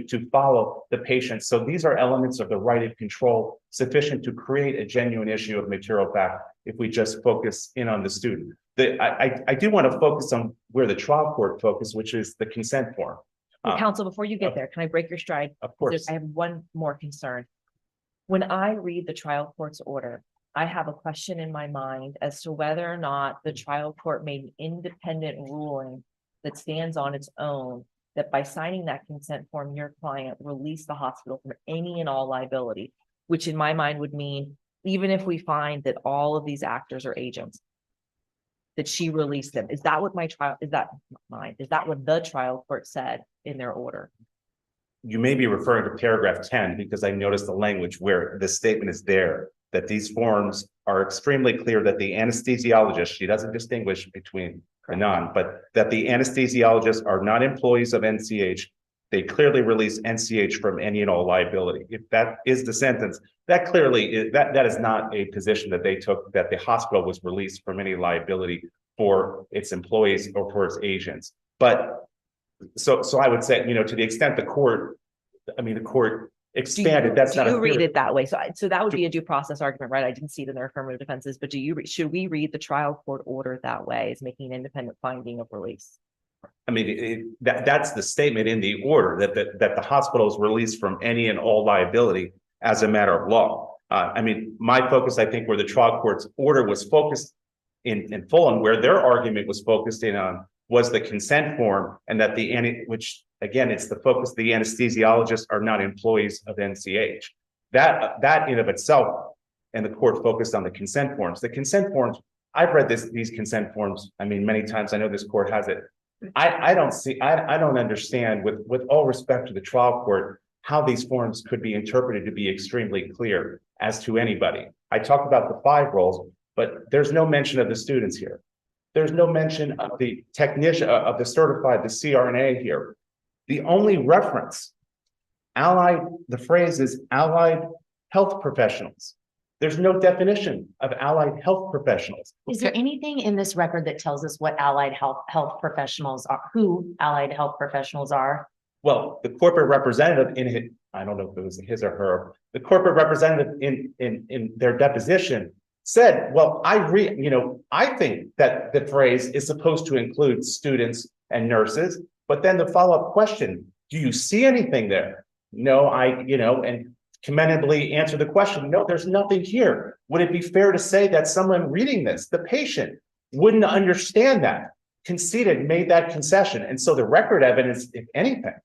to follow the patient. So these are elements of the right of control sufficient to create a genuine issue of material fact if we just focus in on the student. I do want to focus on where the trial court focused, which is the consent form. Counsel, before you get there, can I break your stride? Of course. I have one more concern. When I read the trial court's order, I have a question in my mind as to whether or not the trial court made an independent ruling that stands on its own, that by signing that consent form, your client released the hospital from any and all liability, which in my mind would mean, even if we find that all of these actors are agents, that she released them. Is that what is that what the trial court said in their order? You may be referring to paragraph 10, because I noticed the language where the statement is there, that these forms are extremely clear that the anesthesiologist, she doesn't distinguish between the non, but that the anesthesiologists are not employees of NCH. They clearly release NCH from any and all liability. If that is the sentence, that clearly is, that is not a position that they took, that the hospital was released from any liability for its employees or for its agents. But so I would say, to the extent the court expanded. That's not Do a you read theory. it that way? So that would be a due process argument, right? I didn't see it in their affirmative defenses, but should we read the trial court order that way as making an independent finding of release? I mean, that's the statement in the order that the hospital is released from any and all liability as a matter of law. I mean, my focus, I think, where the trial court's order was focused in full, and where their argument was focused in on, was the consent form, and that which again, it's the focus. The anesthesiologists are not employees of NCH. That in of itself, and the court focused on the consent forms. The consent forms, I've read these consent forms. I mean, many times. I know this court has it. I don't understand, with all respect to the trial court, how these forms could be interpreted to be extremely clear as to anybody. I talk about the 5 roles, but there's no mention of the students here. There's no mention of the technician, of the certified, the CRNA here. The only reference, the phrase is allied health professionals. There's no definition of allied health professionals. Is there anything in this record that tells us what allied health professionals are, who allied health professionals are? Well, the corporate representative I don't know if it was his or her, the corporate representative in their deposition said, well, I think that the phrase is supposed to include students and nurses, but then the follow-up question, do you see anything there? No, and commendably answer the question, no, there's nothing here. Would it be fair to say that someone reading this, the patient, wouldn't understand that, conceded, made that concession? And so the record evidence, if anything,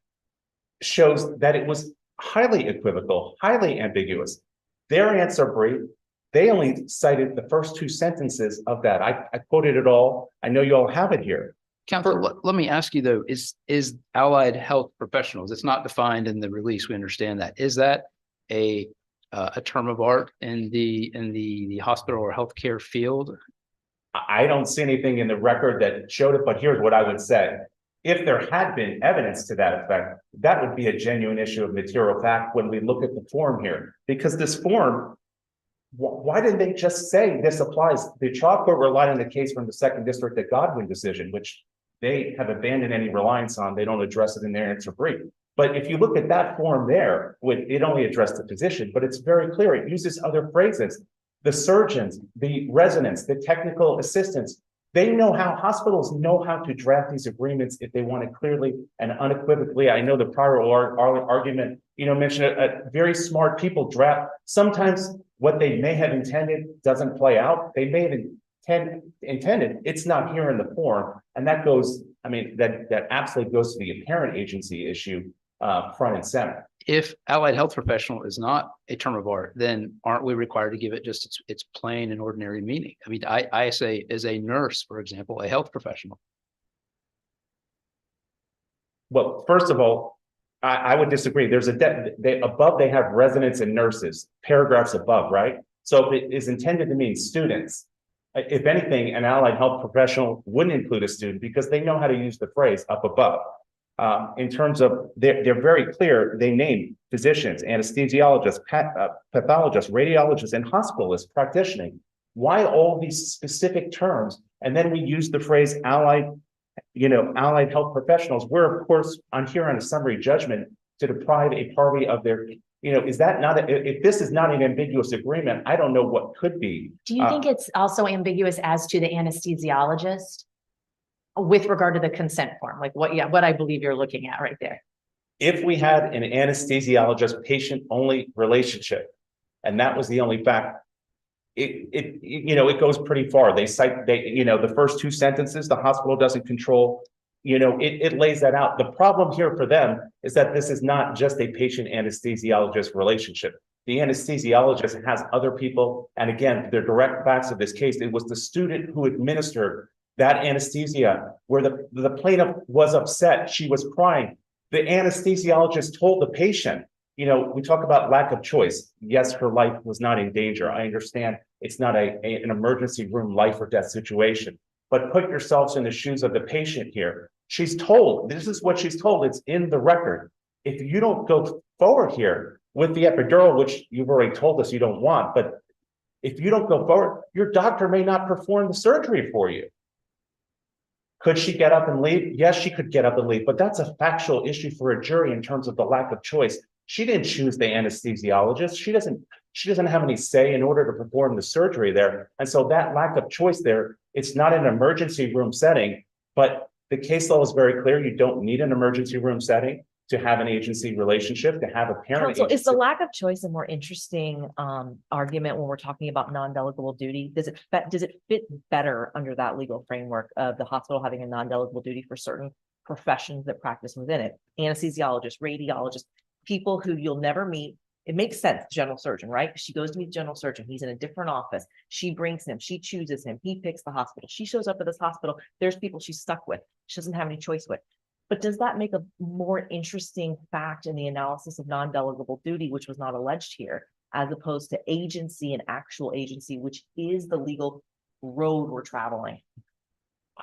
shows that it was highly equivocal, highly ambiguous. Their answer brief, they only cited the first 2 sentences of that. I quoted it all. I know you all have it here. Counsel, let me ask you though, is allied health professionals, it's not defined in the release, we understand that. Is that a term of art in the hospital or healthcare field? I don't see anything in the record that showed it, but here's what I would say. If there had been evidence to that effect, that would be a genuine issue of material fact when we look at the form here. Because this form, why didn't they just say this applies? The trial court relied on the case from the 2nd District, the Godwin decision, which they have abandoned any reliance on. They don't address it in their answer brief. But if you look at that form there, it only addressed the position, but it's very clear. It uses other phrases. The surgeons, the residents, the technical assistants, they know how, hospitals know how to draft these agreements if they want it clearly and unequivocally. I know the prior argument, mentioned very smart people draft. Sometimes what they may have intended doesn't play out. They may have intended, it's not here in the form. And that goes, that absolutely goes to the apparent agency issue front and center. If allied health professional is not a term of art, then aren't we required to give it just its plain and ordinary meaning? I mean, I say as a nurse, for example, a health professional. Well, first of all, I would disagree. There's above they have residents and nurses, paragraphs above, right? So if it is intended to mean students, if anything, an allied health professional wouldn't include a student because they know how to use the phrase up above. In terms of, they're very clear. They name physicians, anesthesiologists, pathologists, radiologists, and hospitalists, practicing. Why all these specific terms? And then we use the phrase allied health professionals. We're of course on a summary judgment to deprive a party of their, is that not, if this is not an ambiguous agreement, I don't know what could be. Do you think it's also ambiguous as to the anesthesiologist with regard to the consent form? Like what I believe you're looking at right there. If we had an anesthesiologist patient only relationship, and that was the only fact, it goes pretty far. They cite, the first 2 sentences, the hospital doesn't control, it lays that out. The problem here for them is that this is not just a patient anesthesiologist relationship. The anesthesiologist has other people. And again, the direct facts of this case, it was the student who administered that anesthesia where the plaintiff was upset. She was crying. The anesthesiologist told the patient, we talk about lack of choice. Yes, her life was not in danger. I understand it's not an emergency room life or death situation, but put yourselves in the shoes of the patient here. She's told, this is what she's told. It's in the record. If you don't go forward here with the epidural, which you've already told us you don't want, but if you don't go forward, your doctor may not perform the surgery for you. Could she get up and leave? Yes, she could get up and leave, but that's a factual issue for a jury in terms of the lack of choice. She didn't choose the anesthesiologist. She doesn't have any say in order to perform the surgery there. And so that lack of choice there, it's not an emergency room setting, but the case law is very clear. You don't need an emergency room setting to have an agency relationship, to have a parent. Counsel, is the agency. lack of choice a more interesting argument when we're talking about non-delegable duty? Does it fit better under that legal framework of the hospital having a non-delegable duty for certain professions that practice within it? Anesthesiologists, radiologists, people who you'll never meet. It makes sense, general surgeon, right? She goes to meet the general surgeon. He's in a different office. She brings him, she chooses him, he picks the hospital. She shows up at this hospital. There's people she's stuck with. She doesn't have any choice with. But does that make a more interesting fact in the analysis of non-delegable duty, which was not alleged here, as opposed to agency and actual agency, which is the legal road we're traveling?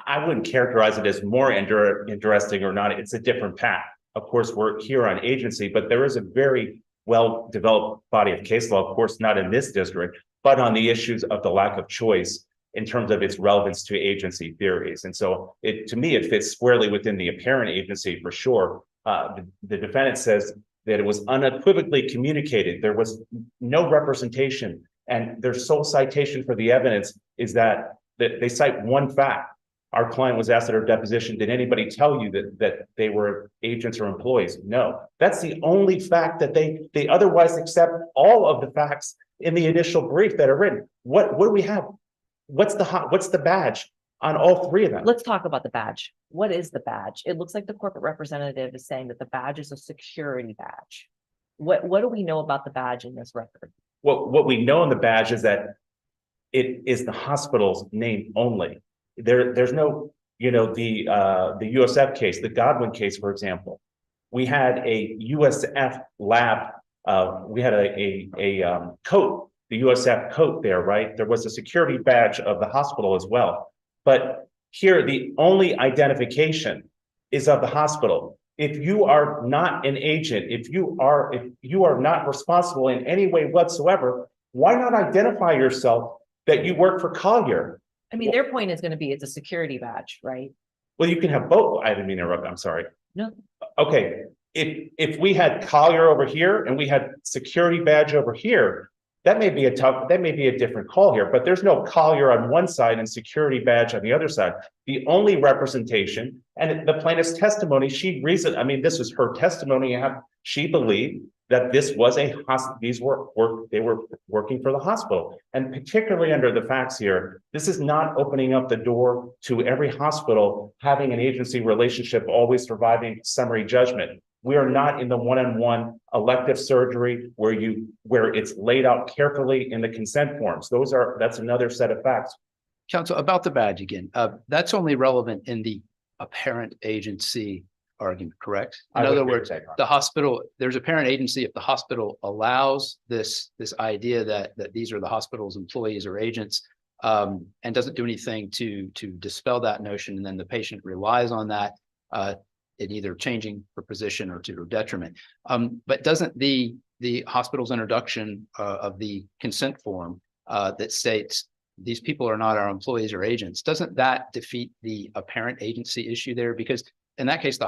I wouldn't characterize it as more interesting or not. It's a different path. Of course, we're here on agency, but there is a very well-developed body of case law, of course, not in this district, but on the issues of the lack of choice in terms of its relevance to agency theories. And so to me, it fits squarely within the apparent agency for sure. The defendant says that it was unequivocally communicated. There was no representation, and their sole citation for the evidence is that they cite one fact. Our client was asked at her deposition, did anybody tell you that they were agents or employees? No, that's the only fact that they otherwise accept all of the facts in the initial brief that are written. What do we have? What's the badge on all three of them? Let's talk about the badge. What is the badge? It looks like the corporate representative is saying that the badge is a security badge. What do we know about the badge in this record? What we know in the badge is that it is the hospital's name only. There's no, the USF case, the Godwin case, for example. We had a USF lab. We had a coat. The USF coat there, right? There was a security badge of the hospital as well. But here, the only identification is of the hospital. If you are not an agent, if you are not responsible in any way whatsoever, why not identify yourself that you work for Collier? I mean, their point is going to be it's a security badge, right? Well, you can have both. I didn't mean to interrupt. I'm sorry. No. Okay. If we had Collier over here and we had security badge over here, that may be a different call here, but there's no Collier on one side and security badge on the other side. The only representation and the plaintiff's testimony, this was her testimony. She believed that this was they were working for the hospital. And particularly under the facts here, this is not opening up the door to every hospital having an agency relationship, always surviving summary judgment. We are not in the one-on-one elective surgery where it's laid out carefully in the consent forms. That's another set of facts. Counsel, about the badge again, that's only relevant in the apparent agency argument, correct? In other words, the hospital, there's apparent agency if the hospital allows this idea that these are the hospital's employees or agents, and doesn't do anything to dispel that notion, and then the patient relies on that in either changing her position or to her detriment. But doesn't the hospital's introduction of the consent form that states these people are not our employees or agents, doesn't that defeat the apparent agency issue there? Because in that case,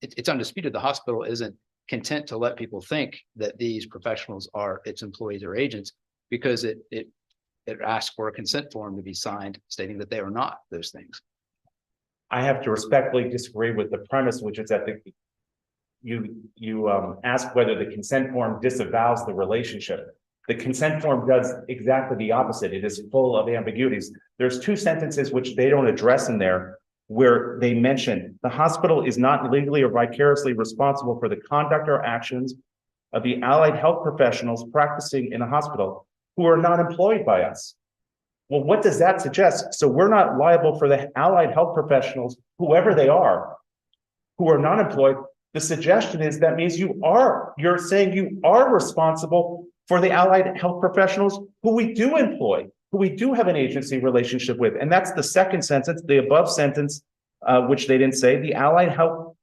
it's undisputed the hospital isn't content to let people think that these professionals are its employees or agents, because it asks for a consent form to be signed stating that they are not those things. I have to respectfully disagree with the premise, which is that you ask whether the consent form disavows the relationship. The consent form does exactly the opposite. It is full of ambiguities. There's two sentences which they don't address in there, where they mention the hospital is not legally or vicariously responsible for the conduct or actions of the allied health professionals practicing in a hospital who are not employed by us. Well, what does that suggest? So we're not liable for the allied health professionals, whoever they are, who are not employed. The suggestion is that means you're saying you are responsible for the allied health professionals who we do employ, who we do have an agency relationship with. And that's the second sentence, the above sentence, which they didn't say, the allied health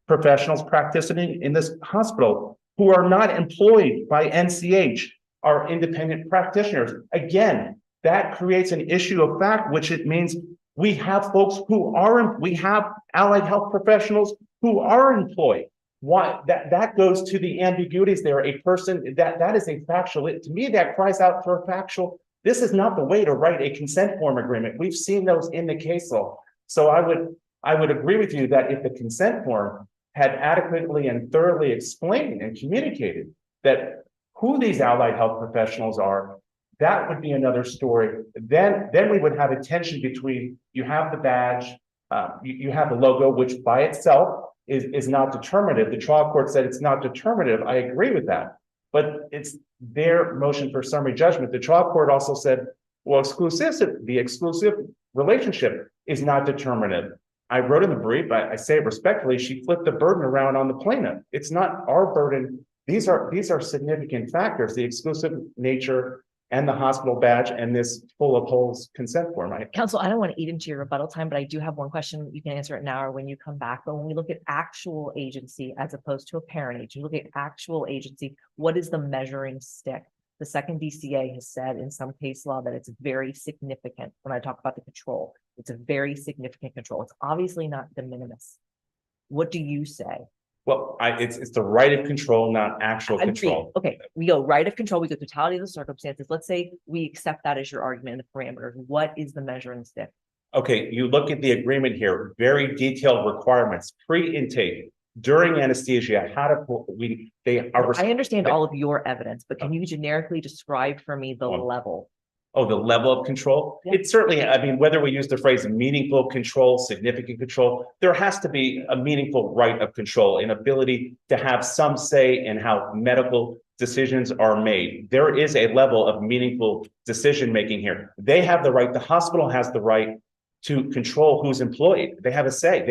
professionals practicing in this hospital who are not employed by NCH are independent practitioners. Again, that creates an issue of fact, which it means we have folks we have allied health professionals who are employed. that goes to the ambiguities there. A person that is a factual, to me, that cries out for a factual. This is not the way to write a consent form agreement. We've seen those in the case law. So I would agree with you that if the consent form had adequately and thoroughly explained and communicated that who these allied health professionals are, that would be another story. Then we would have a tension between, you have the badge, you have the logo, which by itself is not determinative. The trial court said it's not determinative. I agree with that, but it's their motion for summary judgment. The trial court also said, well, the exclusive relationship is not determinative. I wrote in the brief, I say it respectfully, she flipped the burden around on the plaintiff. It's not our burden. These are significant factors, the exclusive nature and the hospital badge and this full of holes consent form. Counsel, I don't want to eat into your rebuttal time, but I do have one question. You can answer it now or when you come back. But when we look at actual agency as opposed to a parent agency, look at actual agency, what is the measuring stick? The second DCA has said in some case law that it's very significant. When I talk about the control, it's a very significant control. It's obviously not de minimis. What do you say? Well, it's the right of control, not actual control. Okay, we go right of control, we go totality of the circumstances. Let's say we accept that as your argument in the parameters. What is the measuring stick? Okay, you look at the agreement here, very detailed requirements, pre-intake, during anesthesia, how to, I understand all of your evidence, but can you generically describe for me the level? Oh, the level of control? Yeah. It's certainly, I mean, whether we use the phrase meaningful control, significant control, there has to be a meaningful right of control, an ability to have some say in how medical decisions are made. There is a level of meaningful decision-making here. They have the right, the hospital has the right to control who's employed. They have a say.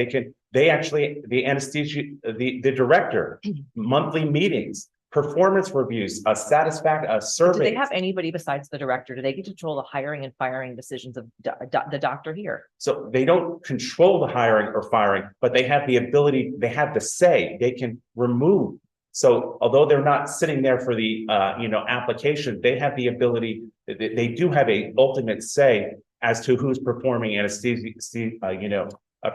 The anesthesia, the director, monthly meetings, performance reviews, a survey. Do they have anybody besides the director? Do they get to control the hiring and firing decisions of the doctor here? So they don't control the hiring or firing, but they have the ability, they have the say, they can remove. So although they're not sitting there for the application, they have the ability, they do have a ultimate say as to who's performing anesthesia,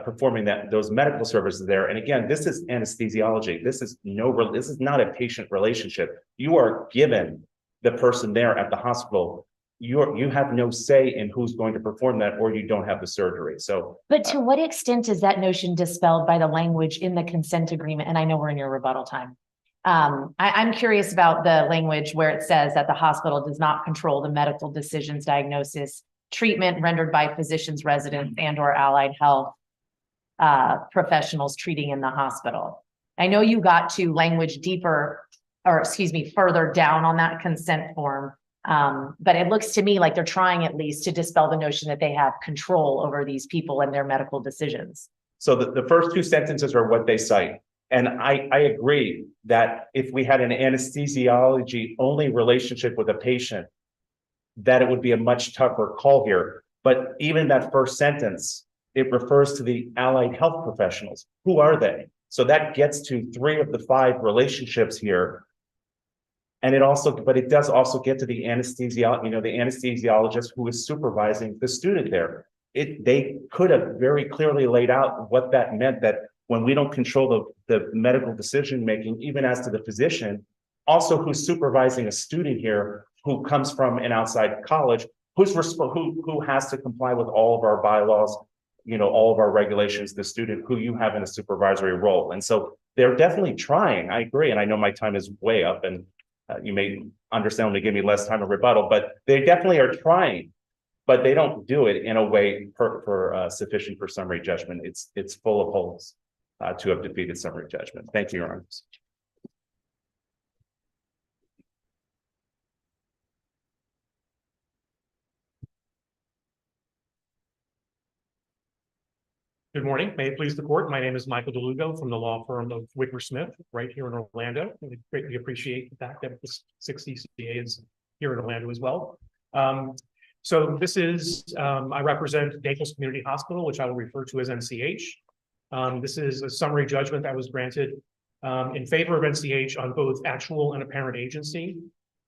performing those medical services there. And again, this is anesthesiology. This is not a patient relationship. You are given the person there at the hospital. You have no say in who's going to perform that, or you don't have the surgery. So, But to what extent is that notion dispelled by the language in the consent agreement? And I know we're in your rebuttal time. I'm curious about the language where it says that the hospital does not control the medical decisions, diagnosis, treatment rendered by physicians, residents, and or allied health professionals treating in the hospital. I know you got to language further down on that consent form. But it looks to me like they're trying at least to dispel the notion that they have control over these people and their medical decisions. So the first two sentences are what they cite. And I agree that if we had an anesthesiology only relationship with a patient, that it would be a much tougher call here. But even that first sentence, it refers to the allied health professionals. Who are they? So that gets to 3 of the 5 relationships here. And it does also get to the anesthesiologist who is supervising the student there. They could have very clearly laid out what that meant, that when we don't control the medical decision-making, even as to the physician, also who's supervising a student here who comes from an outside college, who has to comply with all of our bylaws, all of our regulations, the student who you have in a supervisory role. And so they're definitely trying. I agree. And I know my time is way up, and you may understand when they give me less time of rebuttal, but they definitely are trying, but they don't do it in a way sufficient for summary judgment. It's full of holes to have defeated summary judgment. Thank you, Your Honor. Good morning. May it please the court. My name is Michael DeLugo from the law firm of Wicker Smith, right here in Orlando. We greatly appreciate the fact that the 6 DCA is here in Orlando as well. So this is, I represent Naples Community Hospital, which I will refer to as NCH. This is a summary judgment that was granted in favor of NCH on both actual and apparent agency.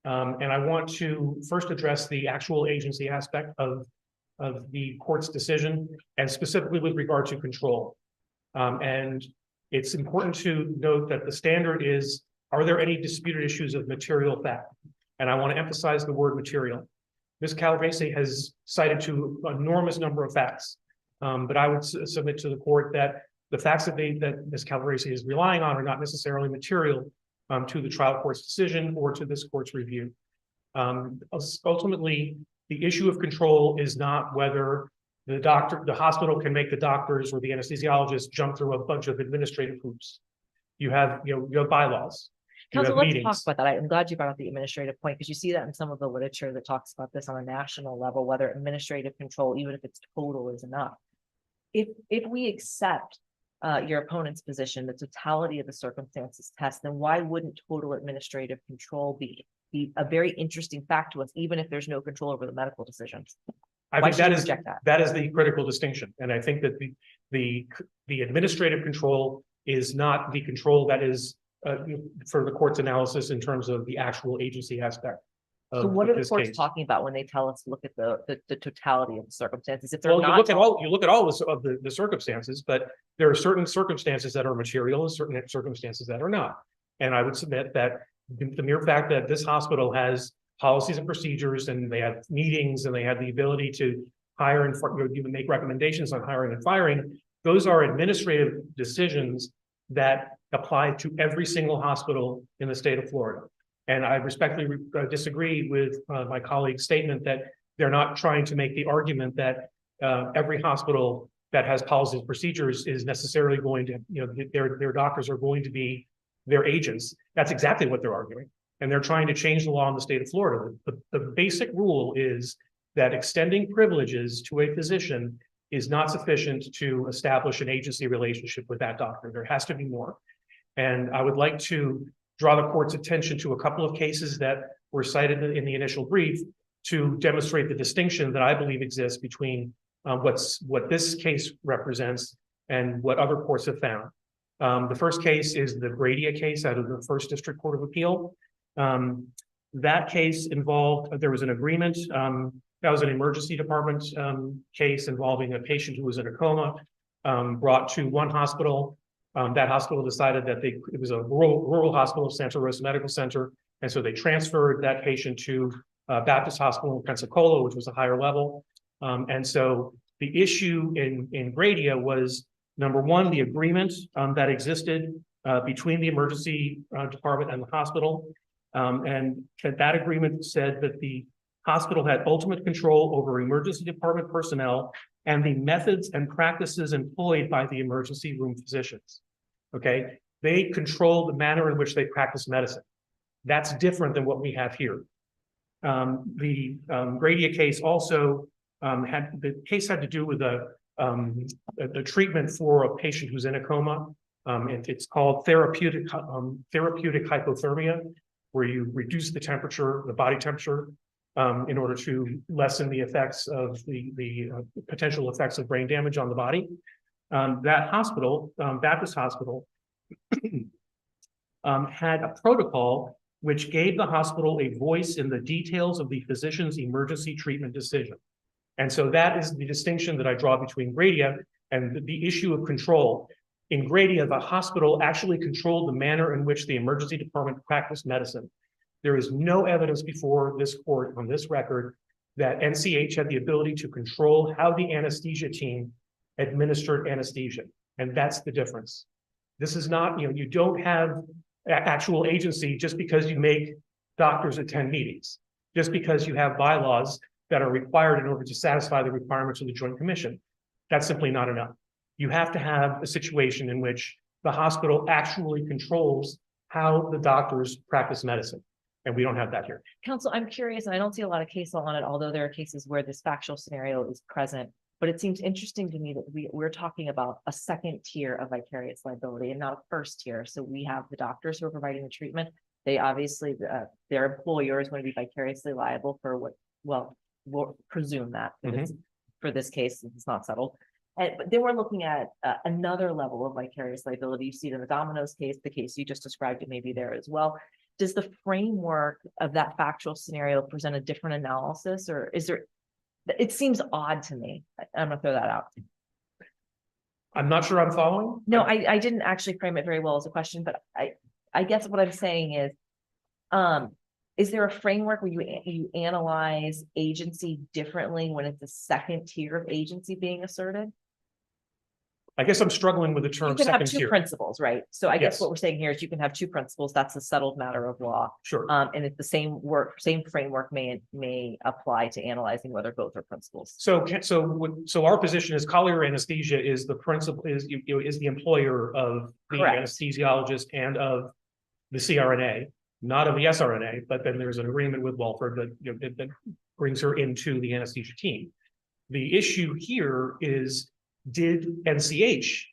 And I want to first address the actual agency aspect of the court's decision, and specifically with regard to control. And It's important to note that the standard is, are there any disputed issues of material fact? And I want to emphasize the word material. Ms. Calabrese has cited to an enormous number of facts. But I would submit to the court that the facts that Ms. Calabrese is relying on are not necessarily material to the trial court's decision or to this court's review. Ultimately, the issue of control is not whether the hospital can make the doctors or the anesthesiologist jump through a bunch of administrative hoops. You have bylaws. You Council, have let's talk meetings. about that. I'm glad you brought up the administrative point, because you see that in some of the literature that talks about this on a national level, whether administrative control, even if it's total, is enough. If we accept your opponent's position, the totality of the circumstances test, then why wouldn't total administrative control be a very interesting fact to us, even if there's no control over the medical decisions? I Why think should that we is reject that? that is the critical distinction, and I think that the administrative control is not the control that is for the court's analysis in terms of the actual agency aspect. So what are the this courts case. talking about when they tell us to look at the totality of the circumstances? If they're Well, you not look at all the circumstances, but there are certain circumstances that are material and certain circumstances that are not. And I would submit that the mere fact that this hospital has policies and procedures, and they have meetings, and they have the ability to hire and even make recommendations on hiring and firing, those are administrative decisions that apply to every single hospital in the state of Florida. And I respectfully disagree with my colleague's statement that they're not trying to make the argument that every hospital that has policies and procedures is necessarily going to, their doctors are going to be their agents. That's exactly what they're arguing. And they're trying to change the law in the state of Florida. The basic rule is that extending privileges to a physician is not sufficient to establish an agency relationship with that doctor. There has to be more. And I would like to draw the court's attention to a couple of cases that were cited in the initial brief to demonstrate the distinction that I believe exists between what this case represents and what other courts have found. The first case is the Gradia case out of the First District Court of Appeal. That case involved, there was an agreement, that was an emergency department case involving a patient who was in a coma, brought to one hospital. That hospital decided that it was a rural hospital, Santa Rosa Medical Center, and so they transferred that patient to Baptist Hospital in Pensacola, which was a higher level. And so the issue in Gradia was, number one, the agreement that existed between the emergency department and the hospital. And that agreement said that the hospital had ultimate control over emergency department personnel and the methods and practices employed by the emergency room physicians. Okay, they control the manner in which they practice medicine. That's different than what we have here. The Gradia case also had to do with a treatment for a patient who's in a coma. It's called therapeutic hypothermia, where you reduce the temperature, the body temperature, in order to lessen the effects of the potential effects of brain damage on the body. That hospital, Baptist Hospital, had a protocol which gave the hospital a voice in the details of the physician's emergency treatment decision. And so that is the distinction that I draw between Gradia and the issue of control. In Gradia, the hospital actually controlled the manner in which the emergency department practiced medicine. There is no evidence before this court on this record that NCH had the ability to control how the anesthesia team administered anesthesia. And that's the difference. This is not, you don't have actual agency just because you make doctors attend meetings, just because you have bylaws that are required in order to satisfy the requirements of the Joint Commission. That's simply not enough. You have to have a situation in which the hospital actually controls how the doctors practice medicine. And we don't have that here. Counsel, I'm curious, and I don't see a lot of case law on it, although there are cases where this factual scenario is present. But it seems interesting to me that we're talking about a second tier of vicarious liability and not a first tier. So we have the doctors who are providing the treatment. They obviously, their employer is going to be vicariously liable for what, well, we'll presume that for this case, it's not settled. But then we're looking at another level of vicarious liability. You see it in the Domino's case, the case you just described, it may be there as well. Does the framework of that factual scenario present a different analysis, or is there, it seems odd to me. I'm gonna throw that out. I'm not sure I'm following. No, I didn't actually frame it very well as a question, but I guess what I'm saying is there a framework where you analyze agency differently when it's a second tier of agency being asserted? I guess I'm struggling with the You term can have second two tier. principles, right? So I guess Yes. what we're saying here is you can have two principles. That's a settled matter of law. Sure. And it's the same framework may apply to analyzing whether both are principles. So our position is Collier Anesthesia is the principal, is the employer of the Correct. anesthesiologist and of the CRNA, not of the SRNA, but then there's an agreement with Walford that brings her into the anesthesia team. The issue here is, did NCH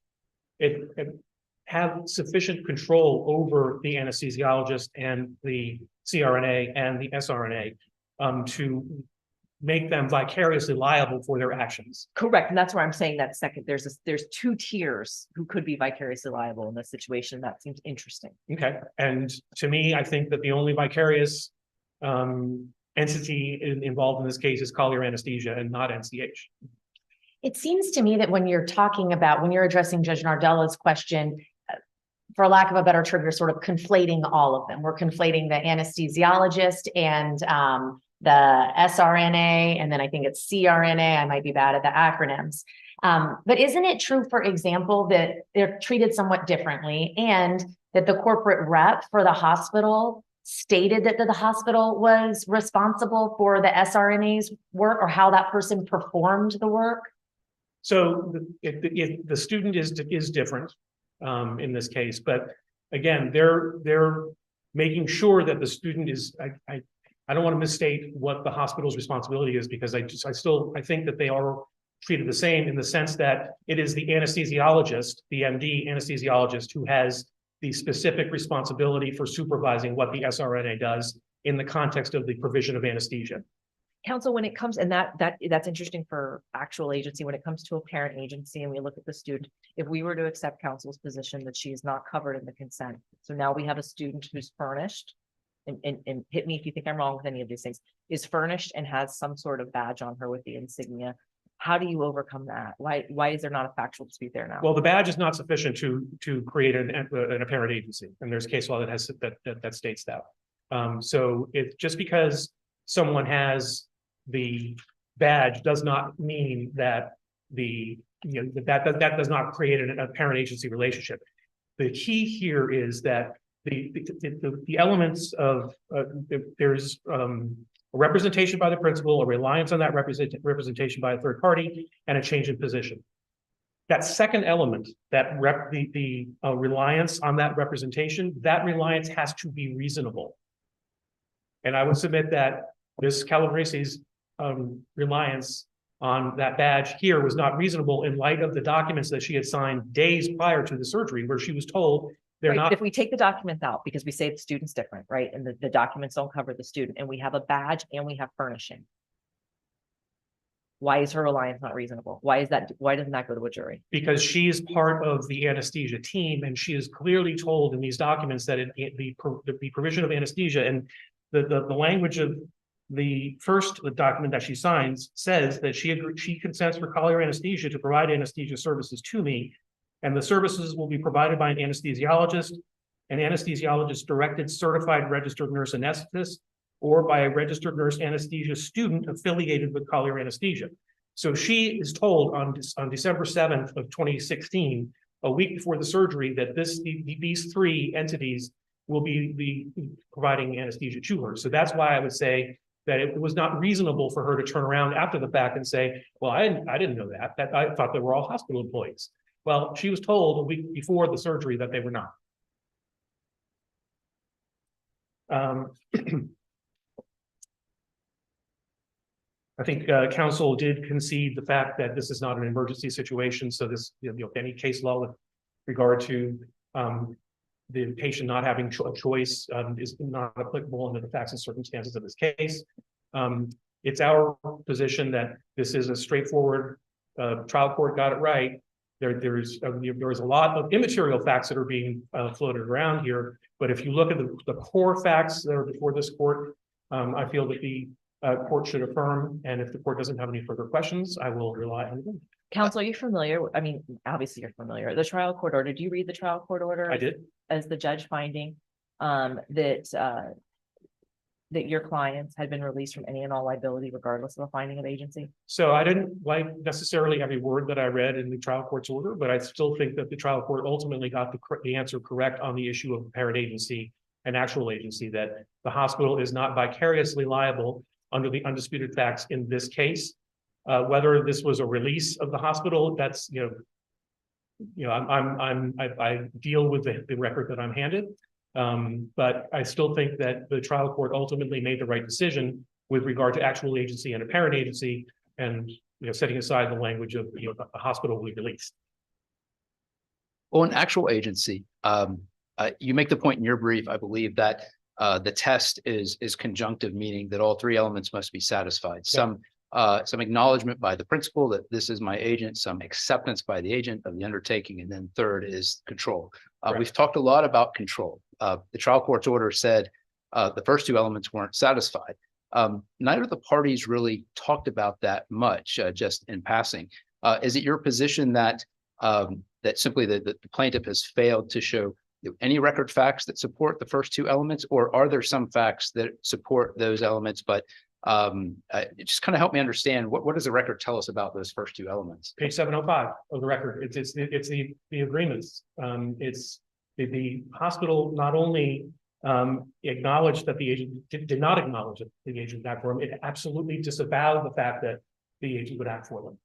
have sufficient control over the anesthesiologist and the CRNA and the SRNA to make them vicariously liable for their actions? Correct. And that's where I'm saying that second, there's two tiers who could be vicariously liable in this situation. That seems interesting. Okay, and to me, I think that the only vicarious entity involved in this case is Collier Anesthesia and not NCH. It seems to me that when you're addressing Judge Nardella's question, for lack of a better term, you're sort of conflating all of them. We're conflating the anesthesiologist and the SRNA, and then I think it's CRNA. I might be bad at the acronyms. But isn't it true, for example, that they're treated somewhat differently, and that the corporate rep for the hospital stated that the hospital was responsible for the SRNA's work, or how that person performed the work? So if the student is different in this case, but again, they're making sure that the student is, I don't want to misstate what the hospital's responsibility is, because I think that they are treated the same, in the sense that it is the anesthesiologist, the MD anesthesiologist, who has the specific responsibility for supervising what the SRNA does in the context of the provision of anesthesia. Counsel, when it comes, and that's interesting for actual agency, when it comes to a parent agency and we look at the student, if we were to accept counsel's position that she is not covered in the consent, so now we have a student who's furnished, and hit me if you think I'm wrong with any of these things, is furnished and has some sort of badge on her with the insignia. How do you overcome that? Why is there not a factual dispute there now? Well, the badge is not sufficient to create an apparent agency, and there's case law that has that states that. So it's just because someone has the badge does not mean that that does not create an apparent agency relationship. The key here is that the elements of there's a representation by the principal, a reliance on that representation by a third party, and a change in position. That second element, that the reliance on that representation, that reliance has to be reasonable. And I would submit that Ms. Calabresi's reliance on that badge here was not reasonable in light of the documents that she had signed days prior to the surgery, where she was told they're Right, not. if we take the documents out, because we say the student's different, right? And the documents don't cover the student, and we have a badge and we have furnishing. Why is her reliance not reasonable? Why doesn't that go to a jury? Because she is part of the anesthesia team, and she is clearly told in these documents that the provision of anesthesia, and the language of the first document that she signs says that she consents for Collier Anesthesia to provide anesthesia services to me, and the services will be provided by an anesthesiologist directed certified registered nurse anesthetist, or by a registered nurse anesthesia student affiliated with Collier Anesthesia. So she is told on December 7th of 2016, a week before the surgery, that these three entities will be providing anesthesia to her. So that's why I would say that it was not reasonable for her to turn around after the fact and say, well, I didn't know that I thought they were all hospital employees. Well, she was told a week before the surgery that they were not. I think counsel did concede the fact that this is not an emergency situation. So this, any case law with regard to the patient not having a choice is not applicable under the facts and circumstances of this case. It's our position that this is a straightforward trial court got it right. There is a lot of immaterial facts that are being floated around here. But if you look at the core facts that are before this court, I feel that the court should affirm. And if the court doesn't have any further questions, I will rely on them. Counsel, are you familiar? I mean, obviously you're familiar. The trial court order, did you read the trial court order? I did. As the judge finding, that your clients had been released from any and all liability regardless of a finding of agency? So I didn't like necessarily every word that I read in the trial court's order, but I still think that the trial court ultimately got the answer correct on the issue of apparent agency and actual agency, that the hospital is not vicariously liable under the undisputed facts in this case. Whether this was a release of the hospital, that's, I deal with the record that I'm handed. But I still think that the trial court ultimately made the right decision with regard to actual agency and apparent agency, and setting aside the language of the hospital we released. On actual agency, you make the point in your brief, I believe, that the test is conjunctive, meaning that all three elements must be satisfied. Some acknowledgement by the principal that this is my agent, some acceptance by the agent of the undertaking, and then third is control. We've talked a lot about control. The trial court's order said the first two elements weren't satisfied. Neither of the parties really talked about that much, just in passing. Is it your position that that simply the plaintiff has failed to show any record facts that support the first two elements, or are there some facts that support those elements, but just kind of help me understand what does the record tell us about those first two elements? Page 705 of the record. It's the agreements. It's the hospital not only acknowledged that the agent did not acknowledge that the agent would act for him, it absolutely disavowed the fact that the agent would act for them.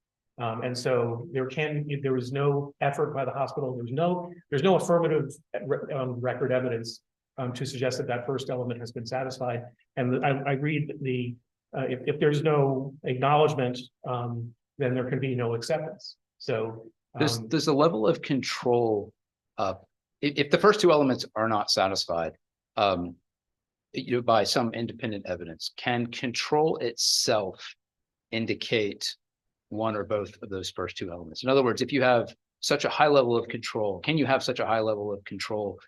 And so there was no effort by the hospital. There's no affirmative record evidence to suggest that that first element has been satisfied. And I read the if there's no acknowledgement, then there can be no acceptance. So does the level of control, if the first two elements are not satisfied, by some independent evidence, can control itself indicate one or both of those first two elements? In other words, if you have such a high level of control, can you have such a high level of control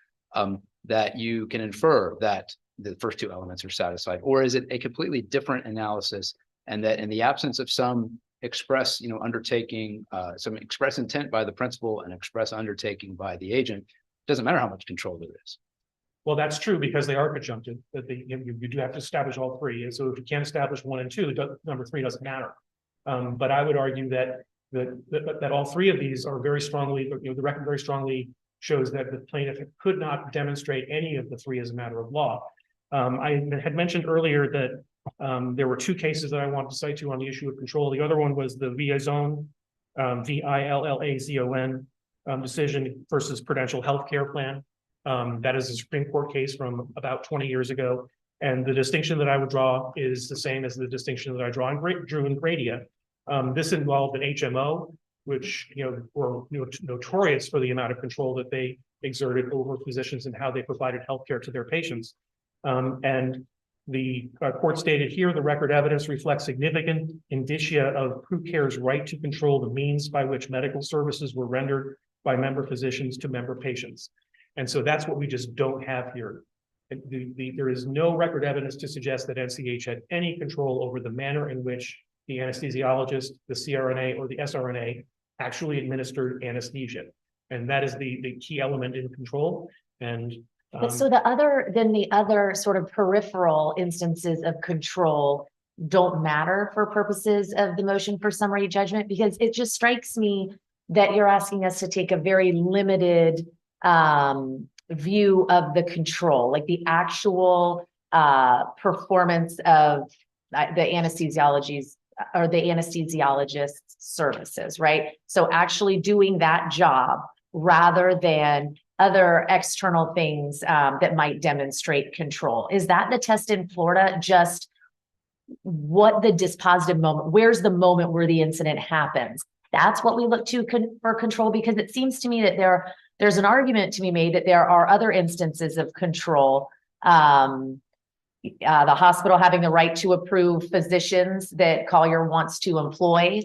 that you can infer that the first two elements are satisfied? Or is it a completely different analysis, and that in the absence of some express, undertaking, some express intent by the principal and express undertaking by the agent, it doesn't matter how much control there is? Well, that's true, because they are conjunctive, that you do have to establish all three. And so if you can't establish one and two, number three doesn't matter. But I would argue that all three of these are very strongly, the record very strongly shows that the plaintiff could not demonstrate any of the three as a matter of law. I had mentioned earlier that there were two cases that I wanted to cite to on the issue of control. The other one was the Villazon, Villazon decision versus Prudential Healthcare Plan. That is a Supreme Court case from about 20 years ago. And the distinction that I would draw is the same as the distinction that I drew in Gradia. This involved an HMO, which were notorious for the amount of control that they exerted over physicians and how they provided healthcare to their patients. And the court stated here, the record evidence reflects significant indicia of PruCare's right to control the means by which medical services were rendered by member physicians to member patients. And so that's what we just don't have here. There is no record evidence to suggest that NCH had any control over the manner in which the anesthesiologist, the CRNA, or the SRNA actually administered anesthesia. And that is the key element in control. And but so the other sort of peripheral instances of control don't matter for purposes of the motion for summary judgment, because it just strikes me that you're asking us to take a very limited view of the control, like the actual performance of the anesthesiologist's services, right? So actually doing that job rather than other external things that might demonstrate control. Is that the test in Florida? Just what the dispositive moment, where's the moment where the incident happens? That's what we look to for control, because it seems to me that there's an argument to be made that there are other instances of control. The hospital having the right to approve physicians that Collier wants to employ.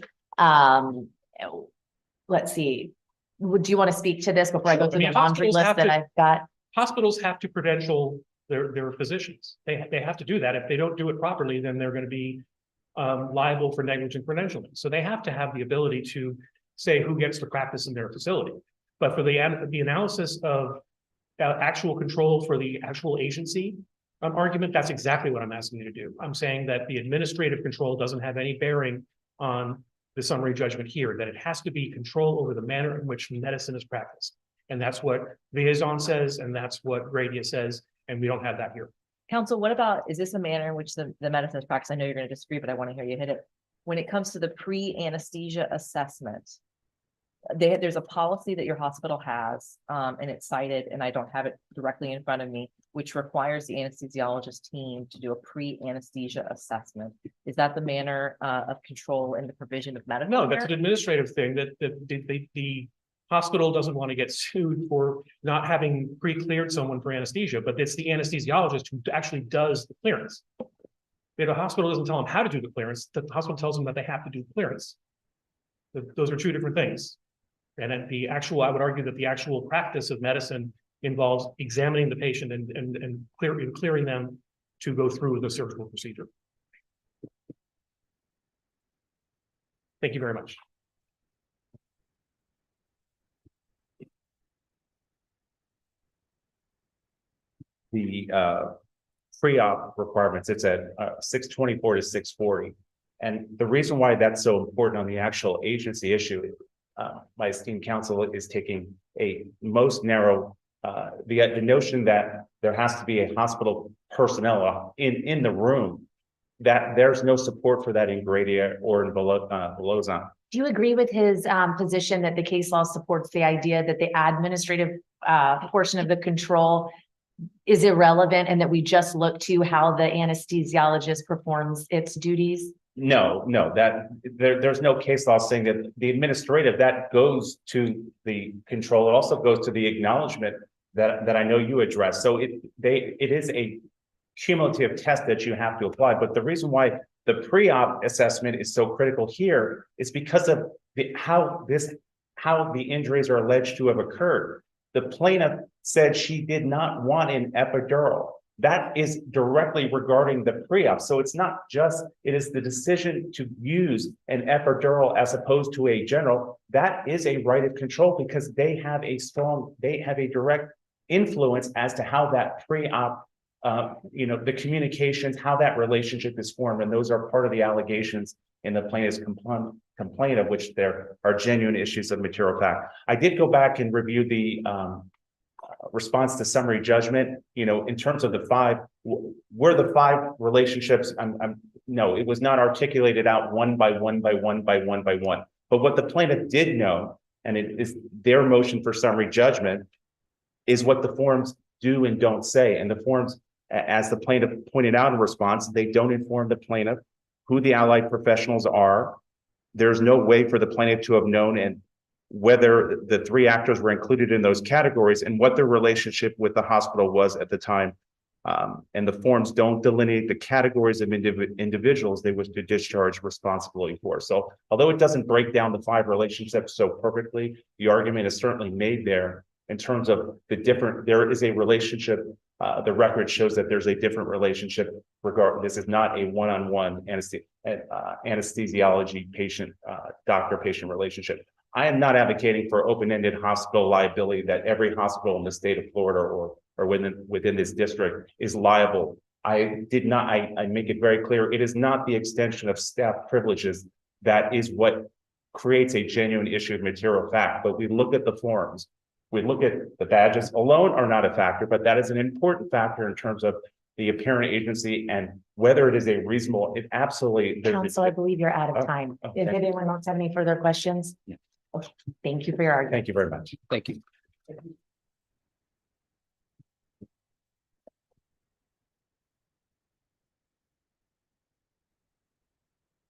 Let's see. Do you want to speak to this before I go through the laundry list that I've got? Hospitals have to credential their physicians. They have to do that. If they don't do it properly, then they're going to be liable for negligent credentialing. So they have to have the ability to say who gets to practice in their facility. But for the analysis of actual control for the actual agency argument, that's exactly what I'm asking you to do. I'm saying that the administrative control doesn't have any bearing on the summary judgment here, that it has to be control over the manner in which medicine is practiced. And that's what Liaison says, and that's what Gradia says, and we don't have that here. Counsel, what about, is this a manner in which the medicine is practiced? I know you're going to disagree, but I want to hear you hit it. When it comes to the pre-anesthesia assessment, there's a policy that your hospital has, and it's cited, and I don't have it directly in front of me, which requires the anesthesiologist team to do a pre-anesthesia assessment. Is that the manner of control in the provision of medical No, care? that's an administrative thing that the hospital doesn't want to get sued for not having pre-cleared someone for anesthesia, but it's the anesthesiologist who actually does the clearance. The hospital doesn't tell them how to do the clearance. The hospital tells them that they have to do clearance. Those are two different things. And at the actual, I would argue that the actual practice of medicine involves examining the patient and clearing them to go through the surgical procedure. Thank you very much. The pre-op requirements, it's at 624 to 640. And the reason why that's so important on the actual agency issue, my esteemed counsel is taking a most narrow, the notion that there has to be a hospital personnel in the room, that there's no support for that in Gradia or in Belozan. Do you agree with his position that the case law supports the idea that the administrative portion of the control is irrelevant and that we just look to how the anesthesiologist performs its duties? No, there's no case law saying that the administrative, that goes to the control. It also goes to the acknowledgement that I know you addressed. So it is a cumulative test that you have to apply. But the reason why the pre-op assessment is so critical here is because of how the injuries are alleged to have occurred. The plaintiff said she did not want an epidural. That is directly regarding the pre-op. So it's not just, it is the decision to use an epidural as opposed to a general. That is a right of control because they have a direct influence as to how that pre-op, the communications, how that relationship is formed. And those are part of the allegations in the plaintiff's complaint, of which there are genuine issues of material fact. I did go back and review the response to summary judgment, in terms of the five, were the five relationships, no, it was not articulated out one by one by one by one by one. But what the plaintiff did know, and it is their motion for summary judgment, is what the forms do and don't say. And the forms, as the plaintiff pointed out in response, they don't inform the plaintiff who the allied professionals are. There's no way for the plaintiff to have known and whether the three actors were included in those categories and what their relationship with the hospital was at the time. And the forms don't delineate the categories of individuals they wish to discharge responsibility for. So although it doesn't break down the five relationships so perfectly, the argument is certainly made there in terms of there is a relationship. The record shows that there's a different relationship. This is not a one-on-one anesthesiology patient, doctor-patient relationship. I am not advocating for open-ended hospital liability that every hospital in the state of Florida or within this district is liable. I make it very clear, it is not the extension of staff privileges that is what creates a genuine issue of material fact. But we look at the forms, we look at the badges alone are not a factor, but that is an important factor in terms of the apparent agency and whether it is a reasonable, it absolutely. Counsel, I believe you're out of time. Okay. If anyone else have any further questions? Yeah. Okay, thank you for your argument. Thank you very much. Thank you.